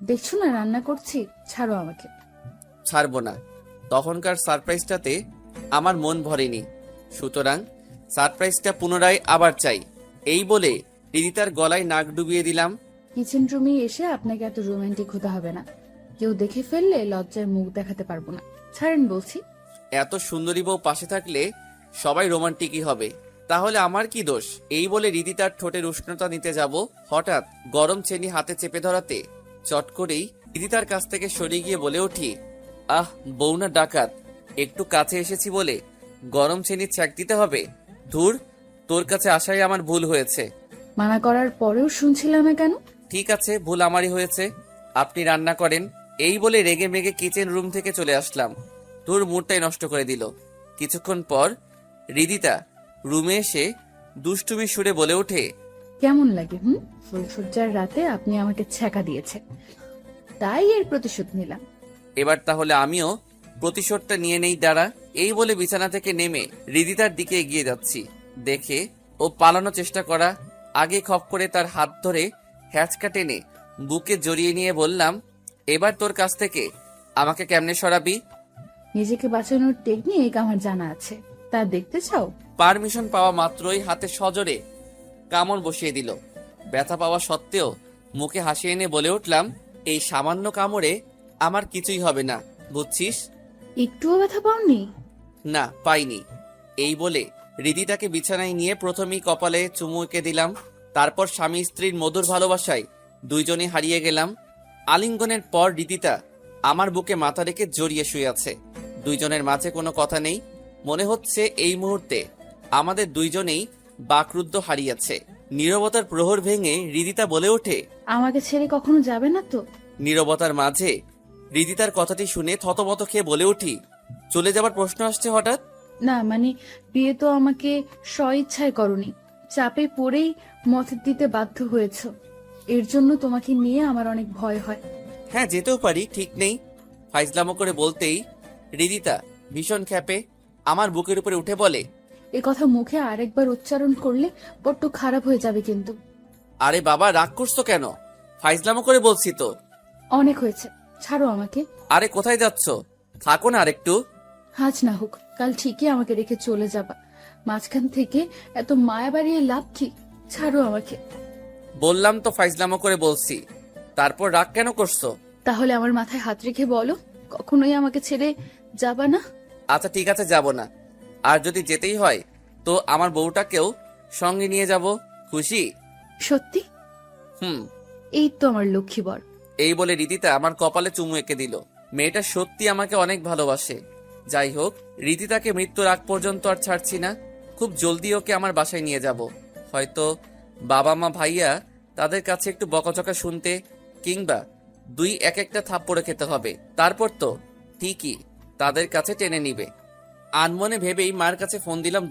দেখছো না রান্না করছি, ছাড়ো আমাকে। ছাড়বো না। তখনকার সারপ্রাইজটাতে আমার মন ভরেনি, সুতরাং সারপ্রাইজটা পুনরায় আবার চাই। এই বলে রিদিতার গলায় নাক ডুবিয়ে দিলাম। কিচেন রুমে এসে আপনাকে এত রোমান্টিক হতে হবে না, কেউ দেখে ফেললে লজ্জায় মুখ দেখাতে পারবো না, ছাড়েন বলছি। এত সুন্দরী বউ পাশে থাকলে সবাই রোমান্টিকই হবে, তাহলে আমার কি দোষ? এই বলে রিদিতার ঠোঁটের উষ্ণতা নিতে যাব, হঠাৎ গরম চেনি হাতে চেপে ধরাতে চট করেই রিদিতার কাছ থেকে সরে গিয়ে বলে উঠি, আহ বউ না ডাকাত, একটু কাছে এসেছি বলে গরম চেনি ছ্যাক দিতে হবে? ধুর, তোর কাছে আসাই আমার ভুল হয়েছে। মানা করার পরেও শুনছিলাম না কেন? ঠিক আছে, ভুল আমারই হয়েছে, আপনি রান্না করেন। এই বলে রেগে মেগে কিচেন রুম থেকে চলে আসলাম। তোর মুডটাই নষ্ট করে দিল। কিছুক্ষণ পর রিদিতা রুমে এসে দুষ্টুমি সুরে বলে ওঠে, কেমন লাগে ফুলসজ্জার রাতে আপনি আমাকে ছ্যাঁকা দিয়েছে, তাই এর প্রতিশোধ নিলাম। এবার তাহলে আমিও প্রতিশোধটা নিয়ে নেই, দাঁড়া। এই বলে বিছানা থেকে নেমে রিদিতার দিকে এগিয়ে যাচ্ছি। দেখে ও পালানোর চেষ্টা করা আগে খপ করে তার হাত ধরে হ্যাঁচকা টেনে বুকে জড়িয়ে নিয়ে বললাম, এবার তোর কাছ থেকে আমাকে কেমনে সরাবি? নিজেকে বাঁচানোর টেকনিক আমার জানা আছে, তা দেখতে চাও? পারমিশন পাওয়া মাত্রই হাতে সজোরে কামড় বসিয়ে দিল। ব্যথা পাওয়া সত্ত্বেও মুখে হাসি এনে বলে উঠলাম, এই সামান্য কামড়ে আমার কিছুই হবে না, বুঝছিস? একটুও ব্যথা পাওনি? না, পাইনি। এই বলে রিদিতাকে বিছানায় নিয়ে প্রথমেই কপালে চুমু এঁকে দিলাম। তারপর স্বামী স্ত্রীর মধুর ভালোবাসায় দুইজনে হারিয়ে গেলাম। আলিঙ্গনের পর রিদিতা আমার বুকে মাথা রেখে জড়িয়ে শুয়ে আছে। দুইজনের মাঝে কোনো কথা নেই। মনে হচ্ছে এই মুহূর্তে আমাদের দুইজনেই বাকরুদ্ধ হারিয়েছে। নীরবতার প্রহর ভেঙে রিদিতা বলে ওঠে, আমাকে ছেড়ে কখনো যাবে না তো? নীরবতার মাঝে রিদিতার কথাটি শুনে থতমত খেয়ে বলে উঠি, চলে যাবার প্রশ্ন আসছে হঠাৎ? না মানে, বিয়ে তো আমাকে স্বইচ্ছায় করনি, চাপে পড়েই মত দিতে বাধ্য হয়েছ। এর জন্য তোমাকে নিয়ে আমার অনেক ভয় হয়। হ্যাঁ, যেতেও পারি, ঠিক নেই। ফাইজলামো করে বলতেই রিদিতা ভীষণ ক্ষেপে আমার বুকের উপরে উঠে বলে, এ কথা মুখে আরেকবার উচ্চারণ করলে বড্ড খারাপ হয়ে যাবে কিন্তু। আরে বাবা, রাগ করছো কেন? ফাইজলামো করে বলছি তো। অনেক হয়েছে, ছাড়ো আমাকে। আরে কোথায় যাচ্ছ? থাকো না আরেকটু। আজ না হোক, কাল ঠিকই আমাকে রেখে চলে যাবা। মাঝখান থেকে এত মায়া বাড়িয়ে লাভ কি? ছাড়ো আমাকে। বললাম তো ফাইজলামো করে বলছি, তারপর রাগ কেন করছো? তাহলে আমার মাথায় হাত রেখে বলো, কখনোই আমাকে ছেড়ে যাবা না। আচ্ছা ঠিক আছে, যাব না। আর যদি যেতেই হয় তো আমার বউটাকেও সঙ্গে নিয়ে যাব। খুশি? সত্যি? হুম। এই তো আমার লক্ষ্মী বর। এই বলে রিদিতা আমার কপালে চুমু এঁকে দিল। মেয়েটা সত্যি আমাকে অনেক ভালোবাসে। যাই হোক, রিদিতাকে মৃত্যুর আগ পর্যন্ত আর ছাড়ছি না। খুব জলদি ওকে আমার বাসায় নিয়ে যাব। হয়তো বাবা মা ভাইয়া তাদের কাছে একটু বকাঝকা শুনতে, কিংবা দুই এক একটা থাপ্পড়ে খেতে হবে। তারপর তো ঠিকই তাদের কাছে টেনে নিবে। আনমনে ভেবেই মার কাছে ফোন দিলাম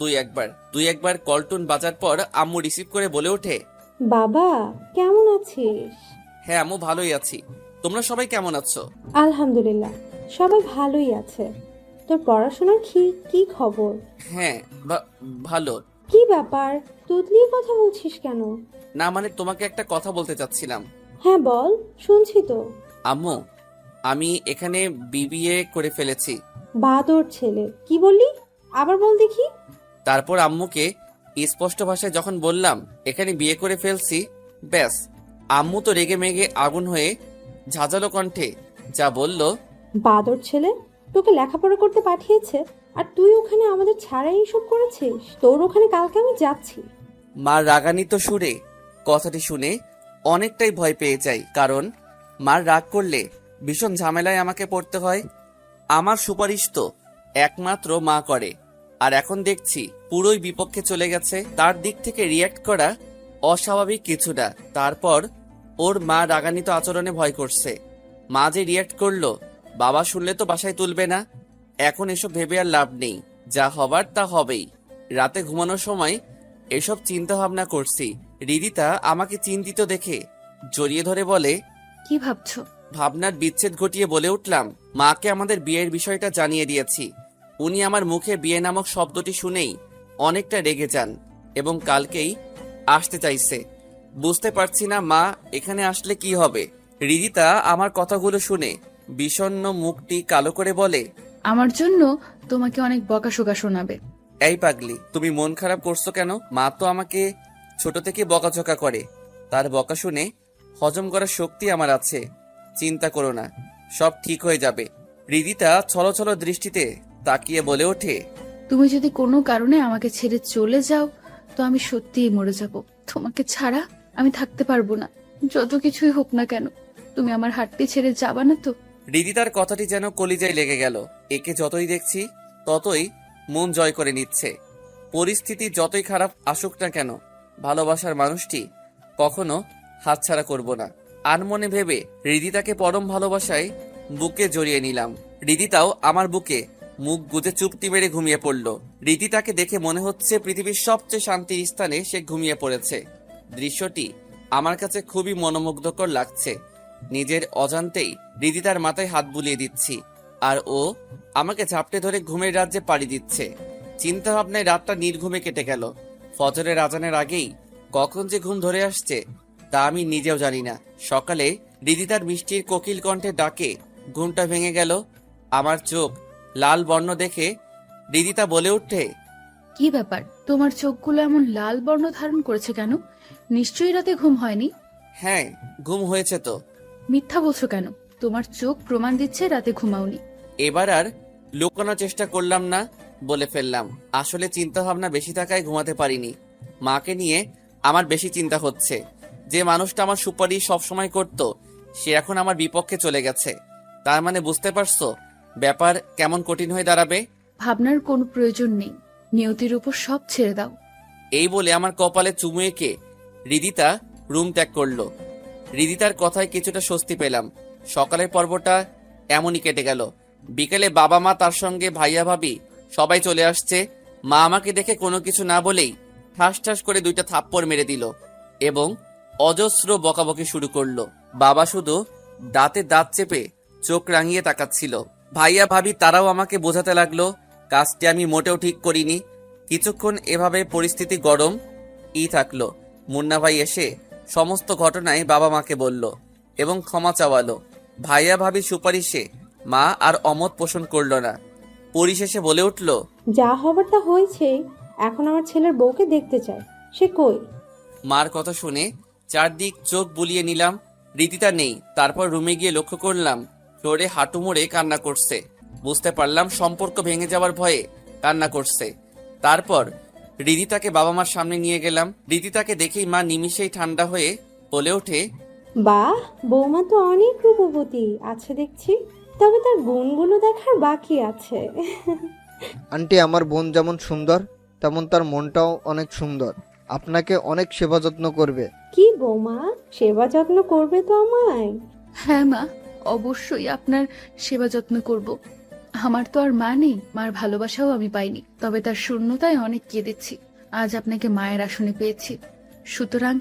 দুই একবার কলটুন বাজার পর আম্মু রিসিভ করে বলে ওঠে, বাবা কেমন আছিস? হ্যাঁ আম্মু, ভালোই আছি। তোমরা সবাই কেমন আছো? আলহামদুলিল্লাহ, সবাই ভালোই আছে। তোর পড়াশোনার কি খবর? হ্যাঁ, ভালো। কি ব্যাপার, তুতলির কথা বলছিস কেন? না মানে, তোমাকে একটা কথা বলতে চাচ্ছিলাম। হ্যাঁ বল, শুনছি তো। আম্মু, আমি এখানে বিবিএ করে ফেলেছি। বাদর ছেলে, কি বললি? আবার বল দেখি। তারপর আম্মুকে স্পষ্ট ভাষায় যখন বললাম এখানে বিয়ে করে ফেলছি, ব্যাস আম্মু তো রেগে মেগে আগুন হয়ে ঝাঁঝালো কণ্ঠে যা বলল, বাদর ছেলে, তোকে লেখাপড়া করতে পাঠিয়েছে আর তুই ওখানে আমাদের ছাড়াই এইসব করেছিস? তোর ওখানে কালকে আমি যাচ্ছি। মার রাগান্বিত সুরে কথাটি শুনে অনেকটাই ভয় পেয়ে যাই, কারণ মার রাগ করলে ভীষণ ঝামেলায় আমাকে পড়তে হয়। আমার সুপারিশ তো একমাত্র মা করে, আর এখন দেখছি পুরোই বিপক্ষে চলে গেছে। তার দিক থেকে রিয়্যাক্ট করা অস্বাভাবিক কিছু না। তারপর ওর মা রাগান্বিত আচরণে ভয় করছে। মা যে রিয়্যাক্ট করলো, বাবা শুনলে তো বাসায় তুলবে না। এখন এসব ভেবে আর লাভ নেই, যা হবার তা হবেই। রাতে ঘুমানোর সময় এসব চিন্তা ভাবনা করছি। রিদিতা আমাকে চিন্তিত দেখে জড়িয়ে ধরে বলে, কি ভাবছো? ভাবনার বিচ্ছেদ ঘটিয়ে বলে উঠলাম, মাকে আমাদের বিয়ের বিষয়টা জানিয়ে দিয়েছি। উনি আমার মুখে বিয়ে নামক শব্দটি শুনেই অনেকটা রেগে যান এবং কালকেই আসতে চাইছে। বুঝতে পারছি না মা এখানে আসলে কি হবে। রিদিতা আমার কথাগুলো শুনে বিষণ্ণ মুখটি কালো করে বলে, আমার জন্য তোমাকে অনেক বকাশোকা শোনাবে। এই পাগলি, তুমি মন খারাপ করছো কেন? মা তো আমাকে ছোট থেকে বকাঝকা করে। তার বকা শুনে হজম করার শক্তি আমার আছে। চিন্তা করো না, সব ঠিক হয়ে যাবে। রিদিতা ছলছল দৃষ্টিতে তাকিয়ে বলে ওঠে, তুমি যদি কোনো কারণে আমাকে ছেড়ে চলে যাও তো আমি সত্যিই মরে যাব। তোমাকে ছাড়া আমি থাকতে পারবো না, যত কিছুই হোক না কেন। তুমি আমার হাতটি ছেড়ে যাবা না তো? রিদিতার কথাটি যেন কলিজায় লেগে গেল। একে যতই দেখছি ততই মন জয় করে নিচ্ছে। পরিস্থিতি যতই খারাপ আসুক না কেন, ভালোবাসার মানুষটি কখনো হাতছাড়া করব না। আনমনে ভেবে রিদিতাকে পরম ভালোবাসায় বুকে জড়িয়ে নিলাম। রিদিতাও আমার বুকে মুখ গুজে চুপটি মেরে ঘুমিয়ে পড়ল। রিদিতাকে দেখে মনে হচ্ছে পৃথিবীর সবচেয়ে শান্তির স্থানে সে ঘুমিয়ে পড়েছে। দৃশ্যটি আমার কাছে খুবই মনোমুগ্ধকর লাগছে। নিজের অজান্তেই রিদিতার মাথায় হাত বুলিয়ে দিচ্ছি, আর ও আমাকে ঝাপটে ধরে ঘুমের রাজ্যে পাড়ি দিচ্ছে। চিন্তা ভাবনায় রাতটা নির্ঘুমে কেটে গেল। ফজরের আজানের আগেই কখন যে ঘুম ধরে আসছে তা আমি নিজেও জানি না। সকালে রিদিতার মিষ্টির কোকিল কণ্ঠে ডাকে ঘুমটা ভেঙে গেল। আমার চোখ লাল বর্ণ দেখে রিদিতা বলে ওঠে, কি ব্যাপার, তোমার চোখগুলো এমন লাল বর্ণ ধারণ করেছে কেন? নিশ্চয়ই রাতে ঘুম হয়নি। হ্যাঁ, ঘুম হয়েছে তো। মিথ্যা বলছো কেন? তোমার চোখ প্রমাণ দিচ্ছে রাতে ঘুমাওনি। এবার আর লুকানোর চেষ্টা করলাম না, বলে ফেললাম। আসলে চিন্তা ভাবনা বেশি থাকায় ঘুমাতে পারিনি। মাকে নিয়ে আমার বেশি চিন্তা হচ্ছে। যে মানুষটা আমার সুপারিশ সবসময় করত, সে এখন আমার বিপক্ষে চলে গেছে। তার মানে বুঝতে পারছো ব্যাপার কেমন কঠিন হয়ে দাঁড়াবে। ভাবনার কোনো প্রয়োজন নেই, নিয়তির উপর সব ছেড়ে দাও। এই বলে আমার কপালে চুমু এঁকে হৃদিতা রুম ত্যাগ করলো। হৃদিতার কথায় কিছুটা স্বস্তি পেলাম। সকালের পর্বটা এমনই কেটে গেল। বিকেলে বাবা মা, তার সঙ্গে ভাইয়া ভাবি সবাই চলে আসছে। মা আমাকে দেখে কোনো কিছু না বলেই ঠাস ঠাস করে 2টা থাপ্পড় মেরে দিল এবং অজস্র বকাবকি শুরু করলো। বাবা শুধু দাঁতে দাঁত চেপে চোখ রাঙিয়ে তাকাচ্ছিল। ভাইয়া ভাবি তারাও আমাকে বোঝাতে লাগলো কাজটি আমি মোটেও ঠিক করিনি। কিছুক্ষণ এভাবে পরিস্থিতি গরম থাকলো। মুন্না ভাই এসে সমস্ত ঘটনায় বাবা মাকে বলল এবং ক্ষমা চাওয়ালো। ভাইয়া ভাবি সুপারিশে মা আর অমত পোষণ করলো না। পরিশেষে বলে উঠল, যা হবার তা হয়েছে, এখন আমার ছেলের বউকে দেখতে চাই, সে কই? মার কথা শুনে চারদিক চোখ বুলিয়ে নিলাম। রীতিতা নেই। তারপর রুমে গিয়ে লক্ষ্য করলাম ফ্লোরে হাঁটু মুড়ে কান্না করছে। বুঝতে পারলাম সম্পর্ক ভেঙে যাওয়ার ভয়ে কান্না করছে। তারপর রীতিতাকে বাবা মার সামনে নিয়ে গেলাম। রীতিতাকে দেখেই মা নিমিষেই ঠান্ডা হয়ে বলে ওঠে, বাহ, বৌমা তো অনেক রূপবতী আছে দেখছি, তবে তার গুণগুলো দেখার বাকি আছে। আন্টি, আমার বোন যেমন সুন্দর তেমন তার মনটাও অনেক সুন্দর। আপনাকে অনেক সেবা যত্ন করবে। কি বৌমা, সেবা যত্ন করবে তো আমায়? হ্যাঁ মা, অবশ্যই আপনার সেবা যত্ন করব। আমার তো আর মা নেই, মার ভালোবাসাও আমি পাইনি, তবে তার শূন্যতায় অনেক কেঁদেছি। আজ আপনাকে মায়ের আসনে পেয়েছি, সুতরাং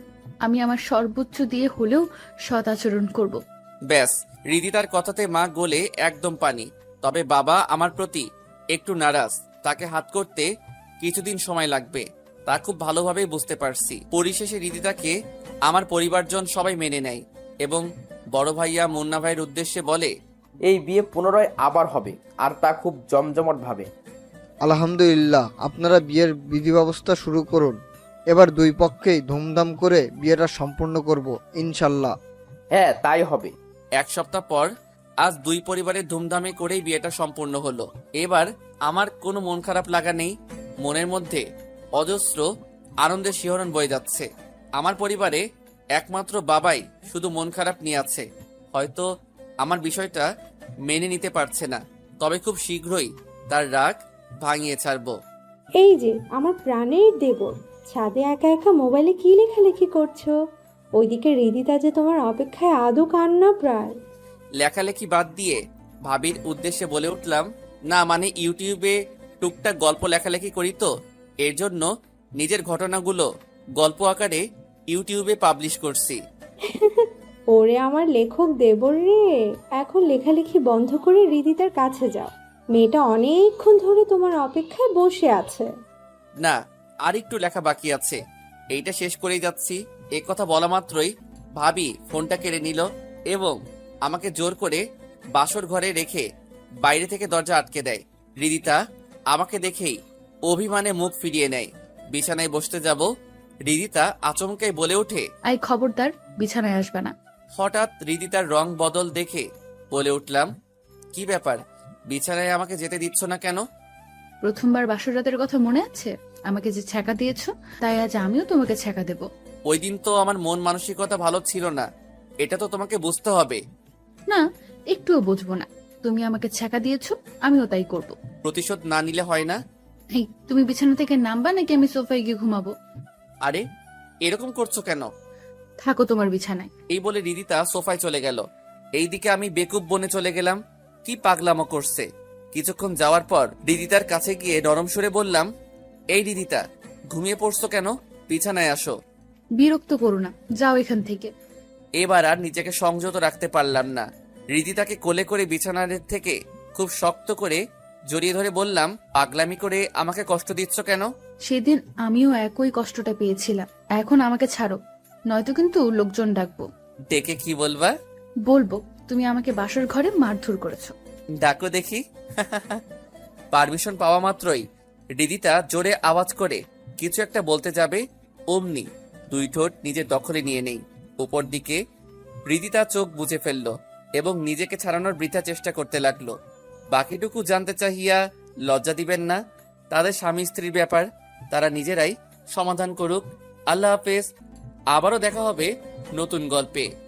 আমি আমার সর্বোচ্চ দিয়ে হলেও সৎ আচরণ করব। ব্যাস। রীতিতার কথাতে মা গলে একদম পানি। তবে বাবা আমার প্রতি একটু নারাজ। তাকে হাত করতে কিছুদিন সময় লাগবে, তা খুব ভালোভাবেই বুঝতে পারছি। পরিশেষে রীতিতাকে আমার পরিবারজন সবাই মেনে নেয় এবং বড় ভাইয়া মুন্না ভাইয়ের উদ্দেশ্যে বলে, এই বিয়ে পুনরায় আবার হবে, আর তা খুব জমজমট ভাবে। আলহামদুলিল্লাহ, আপনারা বিয়ের বিধি ব্যবস্থা শুরু করুন। এবার দুই পক্ষেই ধুমধাম করে বিয়েটা সম্পূর্ণ করব ইনশাল্লাহ। হ্যাঁ, তাই হবে। 1 সপ্তাহ পর আজ দুই পরিবারের ধুমধামে করেই বিয়েটা সম্পূর্ণ হলো। এবার আমার কোনো মন খারাপ লাগা নেই। মনের মধ্যে অজস্র আনন্দের শিহরণ বয়ে যাচ্ছে। আমার পরিবারে একমাত্র বাবাই শুধু মন খারাপ নিয়ে আছে। হয়তো আমার বিষয়টা মেনে নিতে পারছে না, তবে খুব শীঘ্রই তার রাগ ভাঙিয়ে ছাড়বো। এই যে আমার প্রাণের দেবর, ছাদে একা একা মোবাইলে কি লেখালেখি করছো? ওইদিকে হৃদিতা যে তোমার অপেক্ষায় আদৌ কান্না প্রায়। লেখালেখি বাদ দিয়ে ভাবির উদ্দেশ্যে বলে উঠলাম, না মানে ইউটিউবে টুকটাক গল্প লেখালেখি করি তো, এর জন্য নিজের ঘটনাগুলো গল্প আকারে ইউটিউবে পাবলিশ করছি। ওরে আমার লেখক দেবর রে, এখন লেখালেখি বন্ধ করে হৃদিতার কাছে যাও। মেয়েটা অনেকক্ষণ ধরে তোমার অপেক্ষায় বসে আছে। না, আর একটু লেখা বাকি আছে, এইটা শেষ করেই যাচ্ছি। এ কথা বলা মাত্রই ভাবি ফোনটা কেড়ে নিল এবং আমাকে জোর করে বাসর ঘরে রেখে বাইরে থেকে দরজা আটকে দেয়। হৃদিতা আমাকে দেখেই অভিমানে মুখ ফিরিয়ে নেয়। বিছানায় বসতে যাব, হৃদিতা আচমকাই বলে ওঠে, আই খবরদার, বিছানায় আসবে না। হঠাৎ হৃদিতার রং বদল দেখে বলে উঠলাম, কি ব্যাপার, বিছানায় আমাকে যেতে দিচ্ছ না কেন? প্রথমবার বাসর রাতের কথা মনে আছে? আমাকে যে ছ্যাঁকা দিয়েছো, তাই আজ আমিও তোমাকে ছ্যাঁকা দেব। ওই দিন তো আমার মন মানসিকতা ভালো ছিল না, এটা তো তোমাকে বুঝতে হবে। না, একটুও বুঝবো না। তুমি আমাকে ছ্যাঁকা দিয়েছো, আমিও তাই করব। প্রতিশোধ না নিলে হয় না। এই, তুমি বিছানা থেকে নামবা নাকি আমি সোফায় গিয়ে ঘুমাবো? আরে এরকম করছো কেন? থাকো তোমার বিছানায়। এই বলে রিদিতা সোফায় চলে গেল। এইদিকে আমি বেকুব বনে চলে গেলাম। কি পাগলামো করছে। কিছুক্ষণ যাওয়ার পর রিদিতার কাছে গিয়ে নরম সুরে বললাম, এই রিদিতা, ঘুমিয়ে পড়ছো কেন? বিছানায় আসো। বিরক্ত করো না, যাও এখান থেকে। এবার আর নিজেকে সংযত রাখতে পারলাম না। রিদিতাকে কোলে করে বিছানার থেকে খুব শক্ত করে জড়িয়ে ধরে বললাম, পাগলামি করে আমাকে কষ্ট দিচ্ছ কেন? সেদিন আমিও একই কষ্টটা পেয়েছিলাম। এখন আমাকে ছাড়ো, নয়তো কিন্তু লোকজন ডাকবো। ডেকে কি বলবা? বলবো তুমি আমাকে বাসর ঘরে মারধর করেছো। ডাকো দেখি। পারমিশন পাওয়া মাত্রই রিদিতা জোরে আওয়াজ করে কিছু একটা বলতে যাবে, অমনি 2 ঠোঁট নিজের দখলে নিয়ে নেই। উপর দিকে রিদিতা চোখ বুজে ফেললো এবং নিজেকে ছাড়ানোর বৃথা চেষ্টা করতে লাগলো। বাকিটুকু জানতে চাহিয়া লজ্জা দিবেন না? তাদের স্বামী স্ত্রীর ব্যাপার, তারা নিজেরাই সমাধান করুক। আল্লাহ হাফেজ। আবারও দেখা হবে নতুন গল্পে।